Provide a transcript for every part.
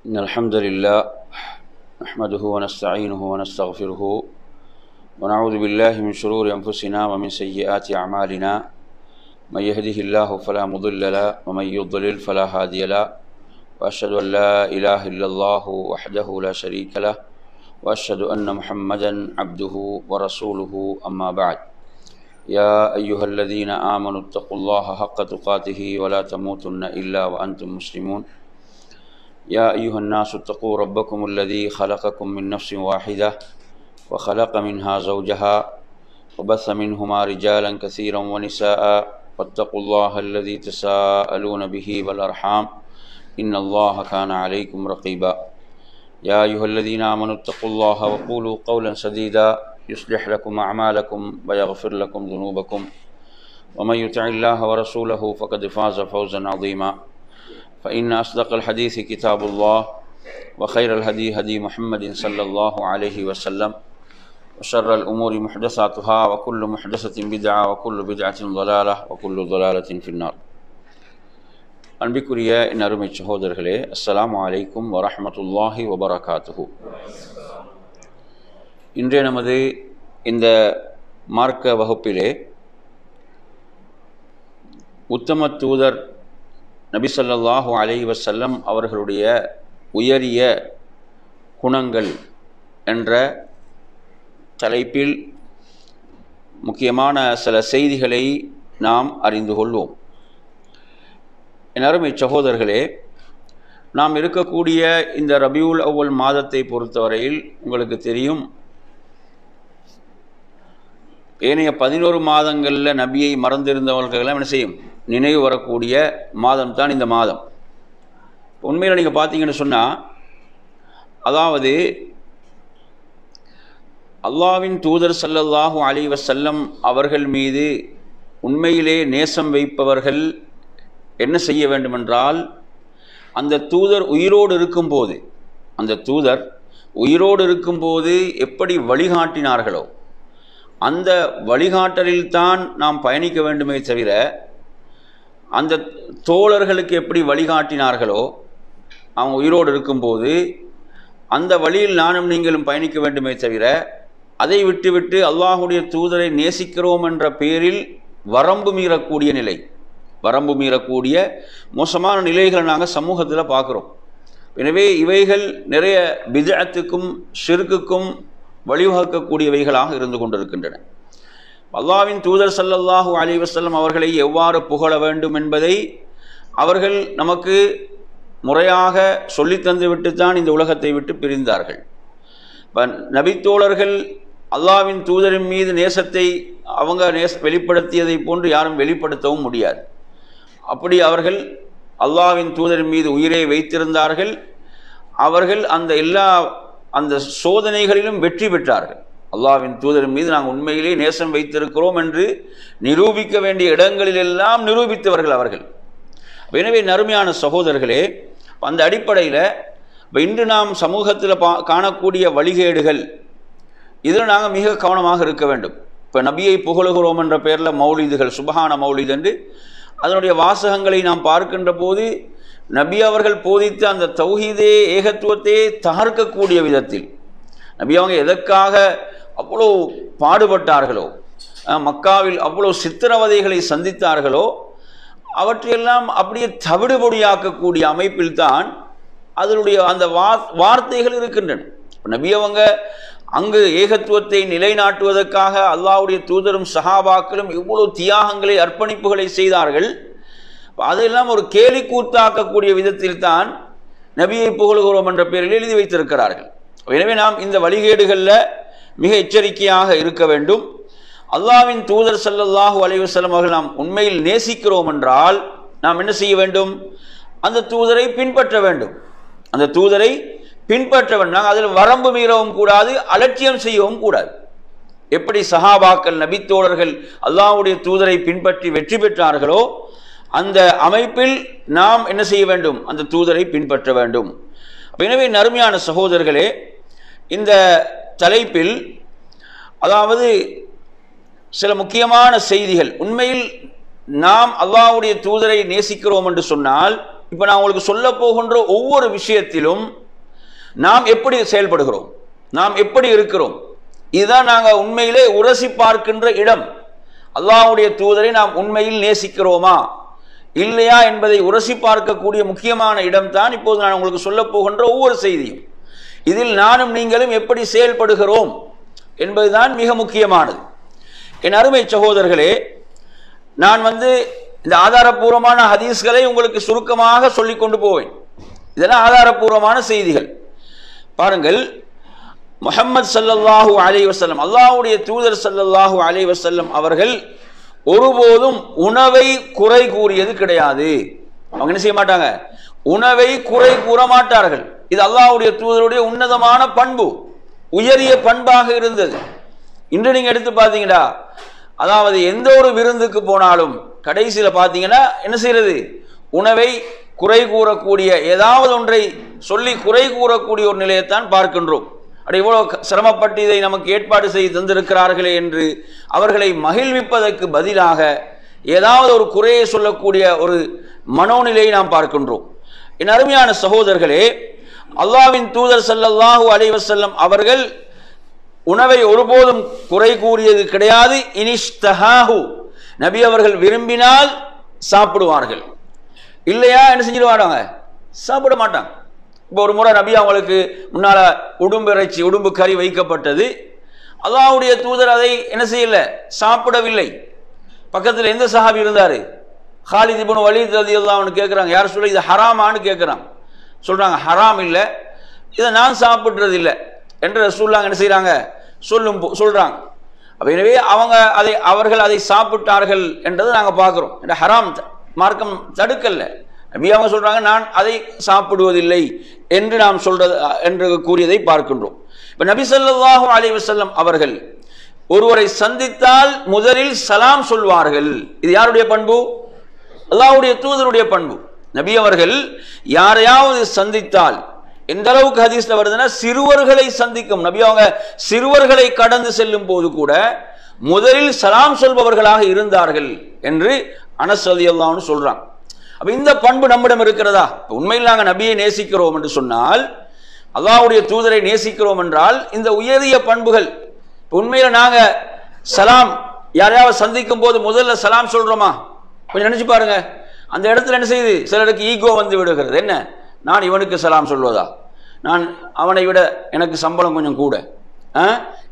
إن الحمد لله نحمده ونستعينه ونستغفره ونعوذ بالله من شرور أنفسنا ومن سيئات أعمالنا من يهده الله فلا مضل له ومن يضلل فلا هادي له وأشهد أن لا إله إلا الله وحده لا شريك له وأشهد أن محمدا عبده ورسوله أما بعد يا أيها الذين آمنوا اتقوا الله حق تقاته ولا تموتن إلا وأنتم مسلمون يا أيها الناس اتقوا ربكم الذي خلقكم من نفس واحدة وخلق منها زوجها وبث منهما رجالا كثيرا ونساء واتقوا الله الذي تساءلون به والأرحام إن الله كان عليكم رقيبا يا أيها الذين آمنوا اتقوا الله وقولوا قولا سديدا يصلح لكم أعمالكم ويغفر لكم ذنوبكم ومن يطع الله ورسوله فقد فاز فوزا عظيما فإن أصدق الحديث كتاب الله وخير الهدي هدي محمد صلى الله عليه وسلم وشر الأمور محدثاتها وكل محدثة بدعة وكل بدعة ضلالة وكل ضلالة في النار. அன்பிற்குரிய என் அருமை சகோதரர்களே, அஸ்ஸலாமு அலைக்கும் வரஹ்மத்துல்லாஹி வபரகாத்துஹு. இன்றைய நமது இந்த மார்க்க வகுப்பிலே உத்தம தூதர் நபி ஸல்லல்லாஹு அலைஹி வஸல்லம் அவர்களுடைய உயரிய குணங்கள் என்ற தலைப்பில் முக்கியமான சில செய்திகளை நாம் அறிந்து கொள்வோம். என் அருமை சகோதரர்களே, நாம் இருக்கக்கூடிய இந்த ரபியுல் அவ்வல் மாதத்தை பொறுத்தவரையில் உங்களுக்கு தெரியும், ஏனைய 11 மாதங்களில் நபியை மறந்திருந்தவர்களெல்லாம் என்ன செய்யும், நினைவு வரக்கூடிய மாதம் தான் இந்த மாதம். உண்மையில் நீங்கள் பார்த்தீங்கன்னு சொன்னால், அதாவது அல்லாஹ்வின் தூதர் ஸல்லல்லாஹு அலைஹி வஸல்லம் அவர்கள் மீது உண்மையிலே நேசம் வைப்பவர்கள் என்ன செய்ய வேண்டுமென்றால், அந்த தூதர் உயிரோடு இருக்கும்போது எப்படி வழிகாட்டினார்களோ அந்த வழிகாட்டலில்தான் நாம் பயணிக்க வேண்டுமே தவிர, அந்த தோழர்களுக்கு எப்படி வழிகாட்டினார்களோ அவங்க உயிரோடு இருக்கும்போது அந்த வழியில் நானும் நீங்களும் பயணிக்க வேண்டுமே தவிர, அதை விட்டுவிட்டு அல்லாஹுடைய தூதரை நேசிக்கிறோம் என்ற பேரில் வரம்பு மீறக்கூடிய மோசமான நிலைகளை நாங்கள் சமூகத்தில் பார்க்குறோம். எனவே இவைகள் நிறைய பித்அத்துக்கும் ஷிர்க்குக்கும் வழிவகுக்கக்கூடியவைகளாக இருந்து கொண்டிருக்கின்றன. அல்லாஹ்வின் தூதர் ஸல்லல்லாஹு அலைஹி வஸல்லம் அவர்களை எவ்வாறு புகழ வேண்டும் என்பதை அவர்கள் நமக்கு முறையாக சொல்லித்தந்துவிட்டு தான் இந்த உலகத்தை விட்டு பிரிந்தார்கள். நபித்தோழர்கள் அல்லாஹ்வின் தூதரின் மீது நேசத்தை அவங்க வெளிப்படுத்தியதை போன்று யாரும் வெளிப்படுத்தவும் முடியாது. அப்படி அவர்கள் அல்லாஹ்வின் தூதரின் மீது உயிரை வைத்திருந்தார்கள். அவர்கள் அந்த சோதனைகளிலும் வெற்றி பெற்றார்கள். அல்லாஹ்வின் தூதரின் மீது நாங்கள் உண்மையிலே நேசம் வைத்திருக்கிறோம் என்று நிரூபிக்க வேண்டிய இடங்களிலெல்லாம் நிரூபித்தவர்கள் அவர்கள். எனவே நறுமையான சகோதரர்களே, அந்த அடிப்படையில் இன்று நாம் சமூகத்தில் காணக்கூடிய வழிகேடுகள், இதில் நாங்கள் மிக கவனமாக இருக்க வேண்டும். இப்போ நபியை புகழுகிறோம் என்ற பெயரில் மௌலிதுகள், சுபஹான மௌலித் என்று அதனுடைய வாசகங்களை நாம் பார்க்கின்ற போது நபி அவர்கள் போதித்த அந்த தௌஹீதே ஏகத்துவத்தை தகர்க்கக்கூடிய விதத்தில் நபி அவங்க எதற்காக அவ்வளோ பாடுபட்டார்களோ, மக்காவில் அவ்வளோ சித்திரவதைகளை சந்தித்தார்களோ, அவற்றையெல்லாம் அப்படியே தவிடுபொடியாக்கக்கூடிய அமைப்பில்தான் அதனுடைய அந்த வார்த்தைகள் இருக்கின்றன. நபி அவங்க அங்கு ஏகத்துவத்தை நிலைநாட்டுவதற்காக அல்லாஹ்வுடைய தூதரும் சஹாபாக்களும் இவ்வளவு தியாகங்களை அர்ப்பணிப்புகளை செய்தார்கள். அதெல்லாம் ஒரு கேலி கூத்தாக்கக்கூடிய விதத்தில் தான் நபியை புகழுகிறோம் என்ற பெயரில் எழுதி வைத்திருக்கிறார்கள். எனவே நாம் இந்த வழிகேடுகளில் மிக எச்சரிக்கையாக இருக்க வேண்டும். அல்லாஹ்வின் தூதர் ஸல்லல்லாஹு அலைஹி வஸல்லம் அவர்கள் நாம் உண்மையில் நேசிக்கிறோம் என்றால் நாம் என்ன செய்ய வேண்டும், அந்த தூதரை பின்பற்ற வேண்டும். நாங்கள் அதில் வரம்பு மீறவும் கூடாது, அலட்சியம் செய்யவும் கூடாது. எப்படி சஹாபாக்கள் நபித்தோழர்கள் அல்லாஹ்வுடைய தூதரை பின்பற்றி வெற்றி பெற்றார்களோ அந்த அமைப்பில் நாம் என்ன செய்ய வேண்டும், அந்த தூதரை பின்பற்ற வேண்டும். எனவே நறுமையான சகோதரர்களே, இந்த தலைப்பில் அதாவது சில முக்கியமான செய்திகள், உண்மையில் நாம் அல்லாஹ்வுடைய தூதரை நேசிக்கிறோம் என்று சொன்னால் இப்போ நான் உங்களுக்கு சொல்ல போகின்ற ஒவ்வொரு விஷயத்திலும் நாம் எப்படி செயல்படுகிறோம், நாம் எப்படி இருக்கிறோம், இதுதான் நாங்கள் உண்மையிலே உரசி பார்க்கின்ற இடம். அல்லாஹ்வுடைய தூதரை நாம் உண்மையில் நேசிக்கிறோமா இல்லையா என்பதை உரசி பார்க்கக்கூடிய முக்கியமான இடம்தான் இப்போது நான் உங்களுக்கு சொல்ல போகின்ற ஒவ்வொரு செய்தியும். இதில் நானும் நீங்களும் எப்படி செயல்படுகிறோம் என்பதுதான் மிக முக்கியமானது. என் அருமை சகோதரர்களே, நான் இந்த ஆதாரபூர்வமான ஹதீஸ்களை உங்களுக்கு சுருக்கமாக சொல்லிக் கொண்டு போவேன். இதெல்லாம் ஆதாரபூர்வமான செய்திகள். பாருங்கள், முஹம்மது ஸல்லல்லாஹு அலைஹி வஸல்லம், அல்லாஹ்வுடைய தூதர் ஸல்லல்லாஹு அலைஹி வஸல்லம் அவர்கள் ஒருபோதும் உணவை குறை கூறியது கிடையாது. அவங்க என்ன செய்ய மாட்டாங்க, உணவை குறை கூற மாட்டார்கள். இது அல்லாஹ்வுடைய தூதருடைய உன்னதமான பண்பு, உயரிய பண்பாக இருந்தது. இன்று நீங்க எடுத்து பார்த்தீங்கன்னா, அதாவது எந்த ஒரு விருந்துக்கு போனாலும் கடைசியில் பார்த்தீங்கன்னா என்ன செய்யறது, உணவை குறை கூறக்கூடிய, ஏதாவது ஒன்றை சொல்லி குறை கூறக்கூடிய ஒரு நிலையத்தான் பார்க்கின்றோம். அப்படி இவ்வளவு சிரமப்பட்டு இதை நமக்கு ஏற்பாடு செய்து தந்திருக்கிறார்களே என்று அவர்களை மகிழ்விப்பதற்கு பதிலாக ஏதாவது ஒரு குறையை சொல்லக்கூடிய ஒரு மனோநிலையை நாம் பார்க்கின்றோம். என் அருமையான சகோதரர்களே, அல்லாஹ்வின் தூதர் ஸல்லல்லாஹு அலைஹி வஸல்லம் அவர்கள் உணவை ஒருபோதும் குறை கூறியது கிடையாது. இனிஷ்தஹாஹு, நபி அவர்கள் விரும்பினால் சாப்பிடுவார்கள், இல்லையா என்ன செஞ்சிடுவாங்க, சாப்பிட மாட்டாங்க. இப்போ ஒரு முறை நபி அவங்களுக்கு முன்னால உடும்பு இறைச்சி, உடும்பு கறி வைக்கப்பட்டது. அல்லாஹ்வுடைய தூதர் அதை என்ன செய்யல, சாப்பிடவில்லை. பக்கத்தில் எந்த சஹாபி இருந்தாரு, ஹாலித் இப்னு வலீத் ரலியல்லாஹு அன்ஹு கேட்குறாங்க, யார் சொல்ல இது ஹராமான்னு கேட்குறாங்க. சொல்றாங்க ஹராம் இல்லை, இதை நான் சாப்பிட்றது இல்லை என்று ரசூலுல்லாஹ் என்ன செய்யறாங்க, சொல்றாங்க. அப்போ எனவே அவர்கள் அதை சாப்பிட்டார்கள் என்றதை நாங்கள் பார்க்குறோம். ஹராம் மார்க்கம் தடுக்கல்ல. நபி அவங்க சொல்றாங்க நான் அதை சாப்பிடுவதில்லை என்று நாம் சொல்றது என்று கூறியதை பார்க்கின்றோம். இப்ப நபி ஸல்லல்லாஹு அலைஹி வஸல்லம் அவர்கள் ஒருவரை சந்தித்தால் முதலில் சலாம் சொல்வார்கள். இது யாருடைய பண்பு, அல்லாஹ்வுடைய தூதருடைய பண்பு. நபி அவர்கள் யாரையாவது சந்தித்தால், எந்த அளவுக்கு ஹதீஸ்ல வருதுன்னா, சிறுவர்களை சந்திக்கும் நபி அவங்க சிறுவர்களை கடந்து செல்லும் போது கூட முதலில் சலாம் சொல்பவர்களாக இருந்தார்கள் என்று அனஸ் ரலியல்லாஹு அன்ஹு சொல்றாங்க. அப்ப இந்த பண்பு நம்மிடம் இருக்கிறதா? உண்மையில் நாங்கள் நபியை நேசிக்கிறோம் என்று சொன்னால், அல்லாஹ்வுடைய தூதரை நேசிக்கிறோம் என்றால் இந்த உயரிய பண்புகள், உண்மையில நாங்க சலாம் யாரையாவது சந்திக்கும் போது முதல்ல சலாம் சொல்றோமா? கொஞ்சம் நினைச்சு பாருங்க. அந்த இடத்துல என்ன செய்யுது, சிலருக்கு ஈகோ வந்து விடுகிறது. என்ன, நான் இவனுக்கு சலாம் சொல்வதா, நான் அவனை விட எனக்கு சம்பளம் கொஞ்சம் கூட,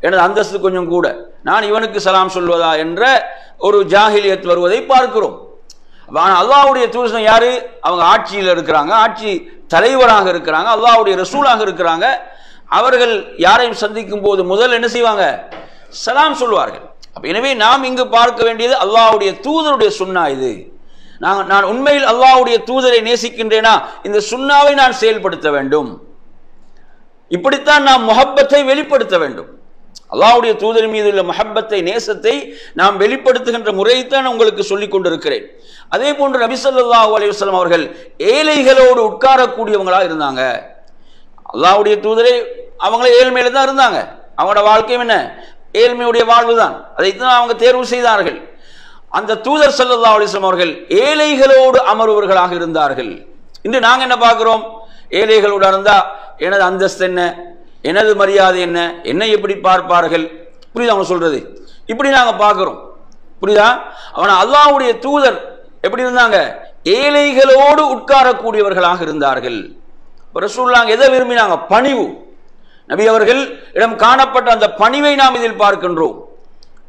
எனது அந்தஸ்து கொஞ்சம் கூட, நான் இவனுக்கு சலாம் சொல்வதா என்ற ஒரு ஜாஹிலியத் வருவதை பார்க்கிறோம். அல்லாஹ்வுடைய தூதர் யாரு, அவங்க ஆட்சியில் இருக்கிறாங்க, ஆட்சி தலைவராக இருக்கிறாங்க, அல்லாஹ்வுடைய ரசூலாக இருக்கிறாங்க. அவர்கள் யாரையும் சந்திக்கும் போது முதல் என்ன செய்வாங்க, சலாம் சொல்வார்கள். எனவே நாம் இங்கு பார்க்க வேண்டியது அல்லாஹ்வுடைய தூதருடைய சுன்னா. இது நான் உண்மையில் அல்லாஹ்வுடைய தூதரை நேசிக்கின்றேனா, இந்த சுன்னாவை நான் செயல்படுத்த வேண்டும். இப்படித்தான் நாம் முஹப்பத்தை வெளிப்படுத்த வேண்டும். அல்லாஹ்வுடைய தூதரின் மீது உள்ள முஹப்பத்தை, நேசத்தை நாம் வெளிப்படுத்துகின்ற முறையைத்தான் உங்களுக்கு சொல்லிக் கொண்டிருக்கிறேன். அதே போன்று நபி ஸல்லல்லாஹு அலைஹி வஸல்லம் அவர்கள் ஏழைகளோடு உட்காரக்கூடியவங்களா இருந்தாங்க. அல்லாஹ்வுடைய தூதரை அவங்களே ஏழ்மையில தான் இருந்தாங்க. அவங்களோட வாழ்க்கையும் என்ன, ஏழ்மையுடைய வாழ்வு தான். அதைத்தான் அவங்க தேர்வு செய்தார்கள். அந்த தூதர் ஸல்லல்லாஹு அலைஹி வஸல்லம் அவர்கள் ஏழைகளோடு அமர்வர்களாக இருந்தார்கள். இன்று நாங்க என்ன பார்க்கிறோம், ஏழைகளோடு இருந்தா எனது அந்தஸ்து என்ன, எனது மரியாதை என்ன, என்னை எப்படி பார்ப்பார்கள், புரியுதா அவங்க சொல்றது, இப்படி நாங்க பார்க்கிறோம். புரியுதா? அவன் அல்லாஹ்வுடைய தூதர் எப்படி இருந்தாங்க, ஏழைகளோடு உட்காரக்கூடியவர்களாக இருந்தார்கள். ரசூலுல்லாஹ் எதை விரும்பினாங்க, பணிவு. நபி அவர்கள் இடம் காணப்பட்ட அந்த பணிவை நாம் இதில் பார்க்கின்றோம்.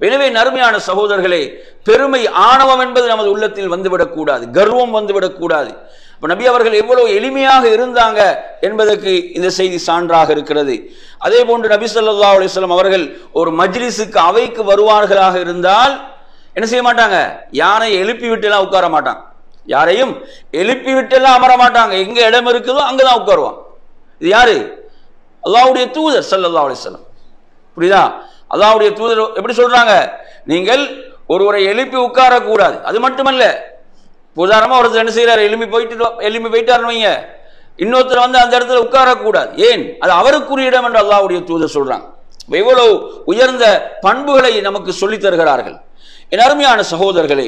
எனவே நறுமையான சகோதரர்களே, பெருமை, ஆணவம் என்பது நமது உள்ளத்தில் வந்துவிடக் கூடாது, கர்வம் வந்துவிடக் கூடாது. நபி அவர்கள் எவ்வளவு எளிமையாக இருந்தாங்க என்பதற்கு இந்த செய்தி சான்றாக இருக்கிறது. அதே போன்று நபி ஸல்லல்லாஹு அலைஹி வஸல்லம் அவர்கள் ஒரு மஜ்லிஸுக்கு, அவைக்கு வருவார்களாக இருந்தால் என்ன செய்ய மாட்டாங்க, யாரையும் எழுப்பி விட்டுலாம் உட்கார மாட்டாங்க, யாரையும் எழுப்பி விட்டுலாம் அமர மாட்டாங்க. எங்க இடம் இருக்குதோ அங்கதான் உட்காருவாங்க. இது யாரு, அல்லாஹ்வுடைய தூதர் ஸல்லல்லாஹு அலைஹி வஸல்லம். புரியுதா? அல்லாஹ்வுடைய தூதர் எப்படி சொல்றாங்க, நீங்கள் ஒருவரை எழுப்பி உட்கார கூடாது. அது மட்டுமல்ல, உதாரணமா ஒருத்தர் என்ன செய்யறாரு, எழுப்பி போயிட்டாருன்னு வைங்க, இன்னொருத்தர் அந்த இடத்துல உட்காரக்கூடாது. ஏன், அது அவருக்குரிய இடம் என்று அல்லாஹ்வுடைய தூதர் சொல்றாங்க. எவ்வளவு உயர்ந்த பண்புகளை நமக்கு சொல்லித் தருகிறார்கள். என் அருமையான சகோதரர்களே,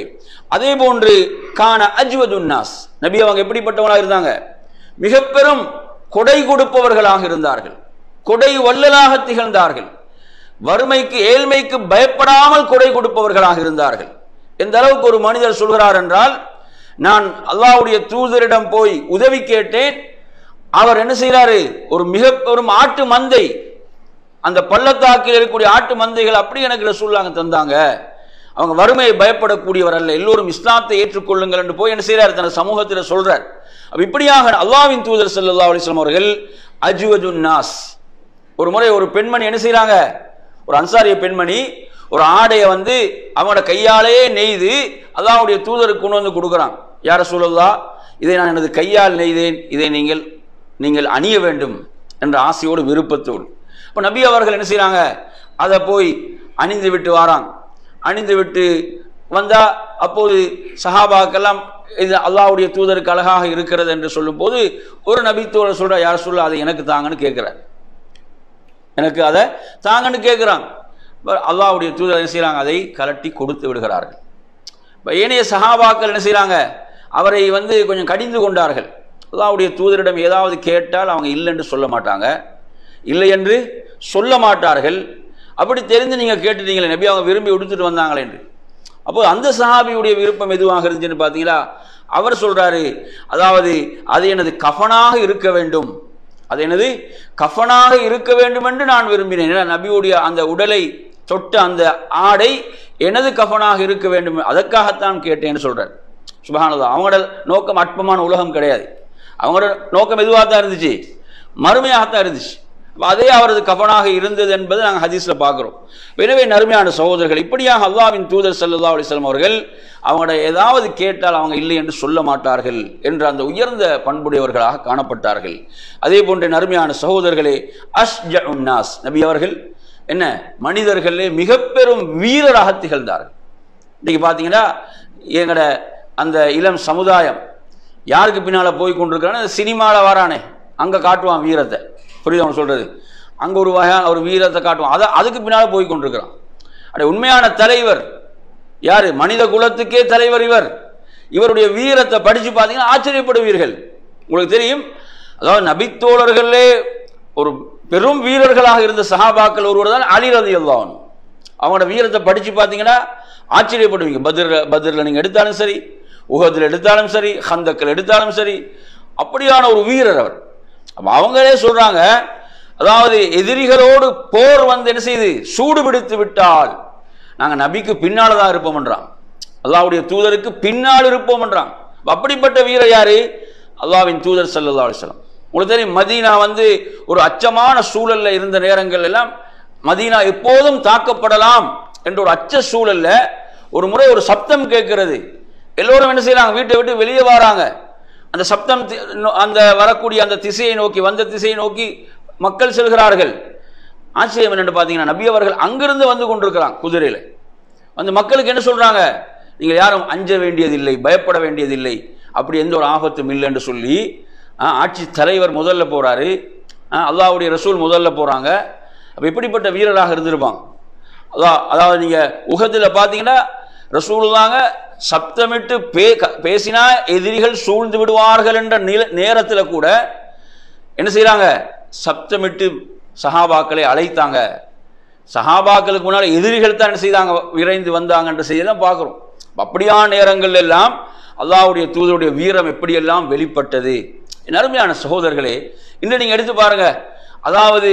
அதே போன்று கான அஜ்வதுன் நாஸ், நபி அவங்க எப்படிப்பட்டவங்களாக இருந்தாங்க? மிக பெரும் கொடை கொடுப்பவர்களாக இருந்தார்கள், கொடை வள்ளலாக திகழ்ந்தார்கள், வறுமைக்கு ஏழ்மைக்கு பயப்படாமல் கொடை கொடுப்பவர்களாக இருந்தார்கள். எந்த அளவுக்கு ஒரு மனிதர் சொல்கிறார் என்றால், நான் அல்லாஹ்வுடைய தூதரிடம் போய் உதவி கேட்டேன், அவர் என்ன செய்யறாரு, ஒரு மிக பெரும் ஆட்டு மந்தை, அந்த பள்ளத்தாக்கில் இருக்கக்கூடிய ஆட்டு மந்தைகள் அப்படி எனக்கு ரசூலுல்லாஹ் தந்தாங்க, அவங்க வறுமையை பயப்படக்கூடியவர் அல்ல, எல்லோரும் இஸ்லாத்தை ஏற்றுக்கொள்ளுங்கள் என்று போய் என்ன செய்யறாரு, தனது சமூகத்தில் சொல்றார். அப்ப இப்படியாக அல்லாஹ்வின் தூதர் ஸல்லல்லாஹு அலைஹி வஸல்லம் அவர்கள் அஜ்வதுன் நாஸ், ஒரு முறை ஒரு பெண்மணி என்ன செய்யறாங்க, ஒரு அன்சாரிய பெண்மணி ஒரு ஆடையை வந்து அவங்களோட கையாலேயே நெய்து அல்லாஹ்வுடைய தூதருக்கு கொண்டு வந்து கொடுக்குறான். யா ரசூலல்லாஹ், இதை நான் எனது கையால் நெய்தேன், இதை நீங்கள் அணிய வேண்டும் என்ற ஆசையோடு விருப்பத்தோடு. இப்போ நபி அவர்கள் என்ன செய்யறாங்க, அதை போய் அணிந்து விட்டு வாராங்க. அணிந்து விட்டு வந்தா அப்போது சஹாபாக்கெல்லாம் இது அல்லாஹ்வுடைய தூதருக்கு அழகாக இருக்கிறது என்று சொல்லும் போது ஒரு நபி தோழர் சொல்ற, யா ரசூலல்லாஹ் அதை எனக்கு தாங்கன்னு கேட்கிறார், எனக்கு அதை தாங்கன்னு கேட்கிறாங்க. அல்லாஹ்வுடைய தூதர் என்ன செய்யறாங்க, அதை கலட்டி கொடுத்து விடுகிறார்கள். ஏனைய சஹாபாக்கள் என்ன செய்யறாங்க, அவரை வந்து கொஞ்சம் கடிந்து கொண்டார்கள். அல்லாஹ்வுடைய தூதரிடம் ஏதாவது கேட்டால் அவங்க இல்லை என்று சொல்ல மாட்டாங்க, இல்லை என்று சொல்ல மாட்டார்கள். அப்படி தெரிந்து நீங்க கேட்டுட்டீங்களே நபி, அவங்க விரும்பி உடுத்துட்டு வந்தாங்களே என்று. அப்போ அந்த சஹாபியுடைய விருப்பம் எதுவாக இருந்துச்சுன்னு பார்த்தீங்களா, அவர் சொல்றாரு, அதாவது அது எனது கஃபனாக இருக்க வேண்டும், அது எனது கஃபனாக இருக்க வேண்டும் என்று நான் விரும்பினேன். நபியுடைய அந்த உடலை தொட்ட அந்த ஆடை எனது கஃபனாக இருக்க வேண்டும், அதற்காகத்தான் கேட்டேன்னு சொல்றார். சுப்ஹானல்லாஹ். அவங்களோட நோக்கம் அற்பமான உலகம் கிடையாது, அவங்களோட நோக்கம் எதுவாக தான் இருந்துச்சு, மறுமையாகத்தான் இருந்துச்சு. அதே அவரது கஃபனாக இருந்தது என்பது நாங்கள் ஹதீஸ்ல பார்க்கிறோம். எனவே நறுமையான சகோதரர்கள், இப்படியாக அல்லாஹ்வின் தூதர் ஸல்லல்லாஹு அலைஹி வஸல்லம் அவர்கள் அவங்களோட ஏதாவது கேட்டால் அவங்க இல்லை என்று சொல்ல மாட்டார்கள் என்ற அந்த உயர்ந்த பண்புடையவர்களாக காணப்பட்டார்கள். அதே போன்ற நறுமையான சகோதரர்களே, அஷ்ஜஉன் நாஸ், நபி அவர்கள் என்ன மனிதர்களே மிக பெரும் வீரராக திகழ்ந்தார்கள். இன்னைக்கு பார்த்தீங்கன்னா எங்கட அந்த இளம் சமுதாயம் யாருக்கு பின்னால போய் கொண்டிருக்கிறான, சினிமாவில் வரானே அங்கே காட்டுவான் வீரத்தை, புரியுது அவன் சொல்றது, அங்கே ஒரு வகையான ஒரு வீரத்தை காட்டுவான், அதுக்கு பின்னால் போய் கொண்டிருக்கிறான். அட உண்மையான தலைவர் யாரு, மனித குலத்துக்கே தலைவர் இவர். இவருடைய வீரத்தை படிச்சு பார்த்தீங்கன்னா ஆச்சரியப்படுவீர்கள். உங்களுக்கு தெரியும், அதாவது நபித்தோழர்களே ஒரு பெரும் வீரர்களாக இருந்த சஹாபாக்கள் ஒருவர் தான் அலி ரலியல்லாஹு அன்ஹு. அவங்களோட வீரத்தை படிச்சு பார்த்தீங்கன்னா ஆச்சரியப்படுவீங்க. பத்ரில் நீங்க எடுத்தாலும் சரி, உஹதில் எடுத்தாலும் சரி, ஹந்தக்கில் எடுத்தாலும் சரி, அப்படியான ஒரு வீரர் அவர். அவங்களே சொல்றாங்க, அதாவது எதிரிகளோடு போர் வந்து என்ன செய்து சூடு பிடித்து விட்டால் நாங்க நபிக்கு பின்னால தான் இருப்போம் என்றான், அல்லாஹ்வுடைய தூதருக்கு பின்னால் இருப்போம் என்றான். அப்படிப்பட்ட வீரர் யாரு, அல்லாஹ்வின் தூதர் ஸல்லல்லாஹு அலைஹி வஸல்லம். உங்களுக்கு தெரியும், மதீனா வந்து ஒரு அச்சமான சூழல்ல இருந்த நேரங்கள் எல்லாம் மதீனா எப்போதும் தாக்கப்படலாம் என்ற ஒரு அச்ச சூழல்ல ஒரு முறை ஒரு சப்தம் கேட்கிறது. எல்லோரும் என்ன செய்யறாங்க, வீட்டை விட்டு வெளியே வராங்க. அந்த சப்தம் அந்த வரக்கூடிய அந்த திசையை நோக்கி, வந்த திசையை நோக்கி மக்கள் செல்கிறார்கள். ஆச்சரியம் என்னென்னு பார்த்தீங்கன்னா, நபி அவர்கள் அங்கிருந்து வந்து கொண்டிருக்கிறாங்க குதிரையில. அந்த மக்களுக்கு என்ன சொல்றாங்க, நீங்கள் யாரும் அஞ்ச வேண்டியதில்லை, பயப்பட வேண்டியதில்லை, அப்படி எந்த ஒரு ஆபத்தும் இல்லை என்று சொல்லி ஆட்சி தலைவர் முதல்ல போறாரு, அல்லாஹ்வுடைய ரசூல் முதல்ல போறாங்க. அப்ப எப்படிப்பட்ட வீரராக இருந்திருப்பாங்க. அதாவது நீங்க உஹதில் பார்த்தீங்கன்னா ரசூலுல்லாஹ் சப்தமிட்டு பேசினா எதிரிகள் சூழ்ந்து விடுவார்கள் என்ற நேரத்தில் கூட என்ன செய்யறாங்க, சப்தமிட்டு சஹாபாக்களை அழைத்தாங்க. சஹாபாக்களுக்கு முன்னால் எதிரிகள் தான் என்ன செய்தாங்க, விரைந்து வந்தாங்க என்ற செய்தியெல்லாம் பார்க்கிறோம். அப்படியான நேரங்கள் எல்லாம் அல்லாஹ்வுடைய தூதருடைய வீரம் எப்படியெல்லாம் வெளிப்பட்டது. அருமையான சகோதரர்களே, இன்று நீங்க எடுத்து பாருங்க, அதாவது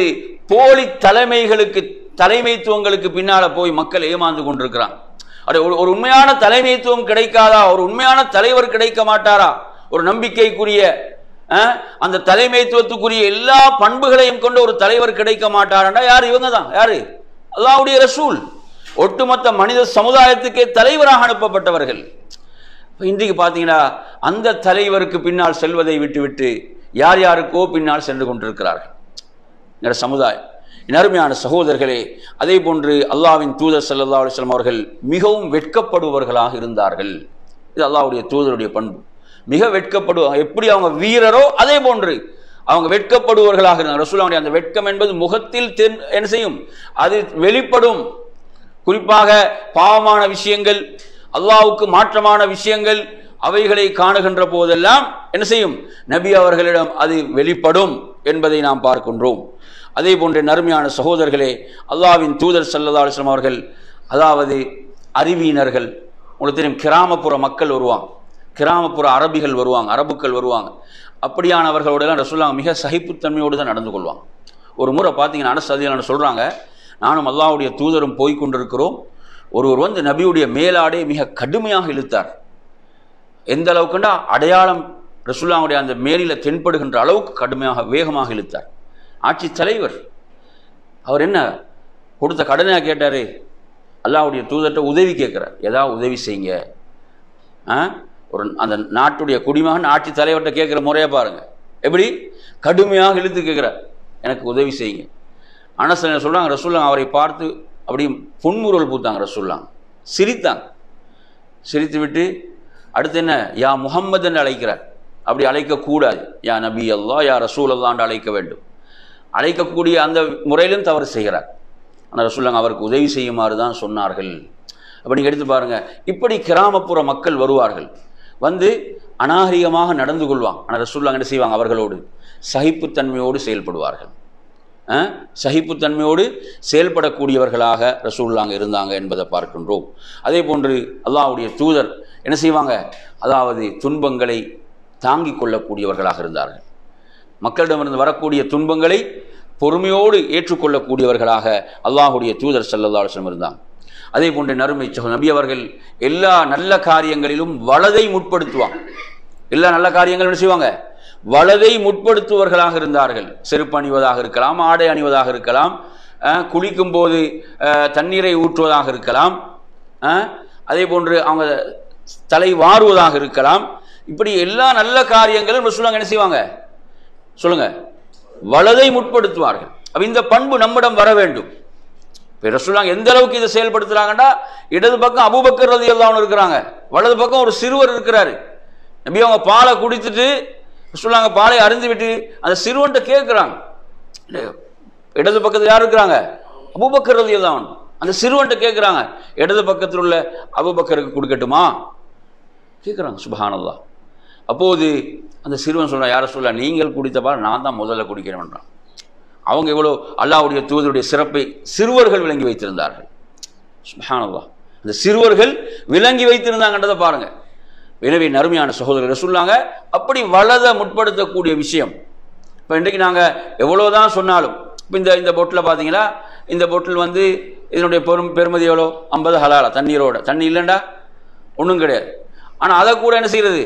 போலி தலைமைத்துவங்களுக்கு பின்னால போய் மக்கள் ஏமாந்து கொண்டிருக்கிறான். ஒரு உண்மையான தலைமைத்துவம் கிடைக்காதா, ஒரு உண்மையான தலைவர் கிடைக்க மாட்டாரா, ஒரு நம்பிக்கைக்குரிய அந்த தலைமைத்துவத்துக்குரிய எல்லா பண்புகளையும் கொண்ட ஒரு தலைவர் கிடைக்க மாட்டாரா, யாரு, இவங்க தான். யாரு, அல்லாஹ்வுடைய ரசூல், ஒட்டுமொத்த மனித சமுதாயத்துக்கே தலைவராக அனுப்பப்பட்டவர்கள். இன்றைக்கு பார்த்தீங்கன்னா அந்த தலைவருக்கு பின்னால் செல்வதை விட்டுவிட்டு யார் யாருக்கோ பின்னால் சென்று கொண்டிருக்கிறார்கள் என்ற சமுதாயம். அருமையான சகோதரர்களே, அதே போன்று அல்லாஹ்வின் தூதர் ஸல்லல்லாஹு அலைஹி வஸல்லம் அவர்கள் மிகவும் வெட்கப்படுபவர்களாக இருந்தார்கள். இது அல்லாஹ்வுடைய தூதருடைய பண்பு, மிக வெட்கப்படுவாங்க. எப்படி அவங்க வீரரோ அதே போன்று அவங்க வெட்கப்படுபவர்களாக இருந்தாங்க. ரசூலுல்லாஹ்வுடைய அந்த வெட்கம் என்பது முகத்தில் என்ன செய்யும், அது வெளிப்படும். குறிப்பாக பாவமான விஷயங்கள், அல்லாஹ்வுக்கு மாற்றமான விஷயங்கள், அவைகளை காணுகின்ற போதெல்லாம் என்ன செய்யும்? நபி அவர்களிடம் அது வெளிப்படும் என்பதை நாம் பார்க்கின்றோம். அதே போன்ற நறுமையான சகோதரர்களே, அல்லாஹ்வின் தூதர் ஸல்லல்லாஹு அலைஹி வஸல்லம் அவர்கள், அதாவது அறிவியினர்கள், உங்களுக்கு தெரியும், கிராமப்புற மக்கள் வருவாங்க, கிராமப்புற அரபிகள் வருவாங்க, அரபுக்கள் வருவாங்க. அப்படியானவர்களோடலாம் ரசூலுல்லாஹ் மிக சகிப்புத்தன்மையோடு தான் நடந்து கொள்வாங்க. ஒரு முறை பார்த்தீங்கன்னா அனஸ் ரலியல்லாஹு அன்ஹு சொல்கிறாங்க, நானும் அல்லாஹ்வுடைய தூதரும் போய் கொண்டிருக்கிறோம். ஒருவர் வந்து நபியுடைய மேலாடை மிக கடுமையாக இழுத்தார். எந்த அளவுக்குண்டா அடையாளம் ரசூலுல்லாஹ்வுடைய அந்த மேலில தென்படுகின்ற அளவுக்கு கடுமையாக வேகமாக இழுத்தார். ஆட்சி தலைவர் அவர் என்ன கொடுத்த கடனையாக கேட்டார்? அல்லாஹ்வுடைய தூதர்கிட்ட உதவி கேட்குறார், ஏதாவது உதவி செய்யுங்க. ஒரு அந்த நாட்டுடைய குடிமகன் ஆட்சி தலைவர்கிட்ட கேட்குற முறையை பாருங்க, எப்படி கடுமையாக இழுத்து கேட்குறார், எனக்கு உதவி செய்யுங்க. அனஸ் சொல்கிறாங்க, ரசூலுல்லாஹ் அவரை பார்த்து அப்படி புன்முறுவல் பூத்தாங்க. ரசூலுல்லாஹ் சிரித்தாங்க. சிரித்து விட்டு அடுத்து என்ன, யா முஹம்மது என்று அழைக்கிறார். அப்படி அழைக்கக்கூடாது, யா நபி அல்லாஹ், யா ரசூல் அல்லாஹ் அழைக்க வேண்டும். அழைக்கக்கூடிய அந்த முறையிலும் தவறு செய்கிறார். ஆனால் ரசூலுல்லாஹ் அவருக்கு உதவி செய்யுமாறு தான் சொன்னார்கள். அப்போ நீங்கள் எடுத்து பாருங்கள், இப்படி கிராமப்புற மக்கள் வருவார்கள், வந்து அநாகரிகமாக நடந்து கொள்வாங்க. ஆனால் ரசூலுல்லாஹ் என்ன செய்வாங்க? அவர்களோடு சகிப்புத்தன்மையோடு செயல்படுவார்கள். சகிப்புத்தன்மையோடு செயல்படக்கூடியவர்களாக ரசூலுல்லாஹ் இருந்தாங்க என்பதை பார்க்கின்றோம். அதே போன்று அல்லாஹ்வுடைய தூதர் என்ன செய்வாங்க? அதாவது துன்பங்களை தாங்கிக் கொள்ளக்கூடியவர்களாக இருந்தார்கள். மக்களிடமிருந்து வரக்கூடிய துன்பங்களை பொறுமையோடு ஏற்றுக்கொள்ளக்கூடியவர்களாக அல்லாஹ்வுடைய தூதர் ஸல்லல்லாஹு அலைஹி வஸல்லம் இருந்தாங்க. அதே போன்று நறுமை நபி அவர்கள் எல்லா நல்ல காரியங்களிலும் வலதை முற்படுத்துவாங்க. எல்லா நல்ல காரியங்களும் என்ன செய்வாங்க? வலதை முற்படுத்துவர்களாக இருந்தார்கள். செருப்பு அணிவதாக இருக்கலாம், ஆடை அணிவதாக இருக்கலாம், குளிக்கும் போது தண்ணீரை ஊற்றுவதாக இருக்கலாம், அதே போன்று அவங்க தலை வாருவதாக இருக்கலாம். இப்படி எல்லா நல்ல காரியங்களும் ரசூலுல்லாஹ் என்ன செய்வாங்க? சொல்லுங்க, வலதை முற்படுத்துவார்கள். அப்ப இந்த பண்பு நம்மிடம் வர வேண்டும். இப்போ ரசூலுல்லாஹ் எந்த அளவுக்கு இதை செயல்படுத்துறாங்கன்னா, இடது பக்கம் அபூபக்கர் ரலியல்லாஹு அன்ஹு இருக்கிறாங்க, வலது பக்கம் ஒரு சிறுவர் இருக்கிறாரு. நபி அவங்க பாலை குடித்துட்டு ரசூலுல்லாஹ் பாலை அருந்து விட்டு அந்த சிறுவன்ட்ட கேட்குறாங்க, இடது பக்கத்தில் யார் இருக்கிறாங்க? அபூபக்கர் ரலியல்லாஹு அன்ஹு. அந்த சிறுவன்ட்ட கேட்குறாங்க, இடது பக்கத்தில் உள்ள அபூபக்கருக்கு கொடுக்கட்டுமா கேட்குறாங்க. சுப்ஹானல்லாஹ். அப்போது அந்த சிறுவன் சொல்கிறான், யார சொல்ல, நீங்கள் குடித்த பால் நான் தான் முதல்ல குடிக்கிறேன்றான். அவங்க எவ்வளோ அல்லாஹ்வுடைய தூதருடைய சிறப்பை சிறுவர்கள் விளங்கி வைத்திருந்தார்கள். சுப்ஹானல்லாஹ். அந்த சிறுவர்கள் விளங்கி வைத்திருந்தாங்கன்றதை பாருங்க. எனவே நறுமையான சகோதரர் ரசூலுல்லாஹ் அப்படி வலதை முற்படுத்தக்கூடிய விஷயம். இப்போ இன்றைக்கு நாங்கள் எவ்வளோதான் சொன்னாலும், இப்போ இந்த பொட்டில் பார்த்தீங்கன்னா, இந்த பொட்டில் வந்து இதனுடைய பெருமதி எவ்வளோ? 50 ஹலாலா, தண்ணீரோட. தண்ணி இல்லைண்டா ஒன்றும் கிடையாது. ஆனால் அதை கூட என்ன செய்கிறது?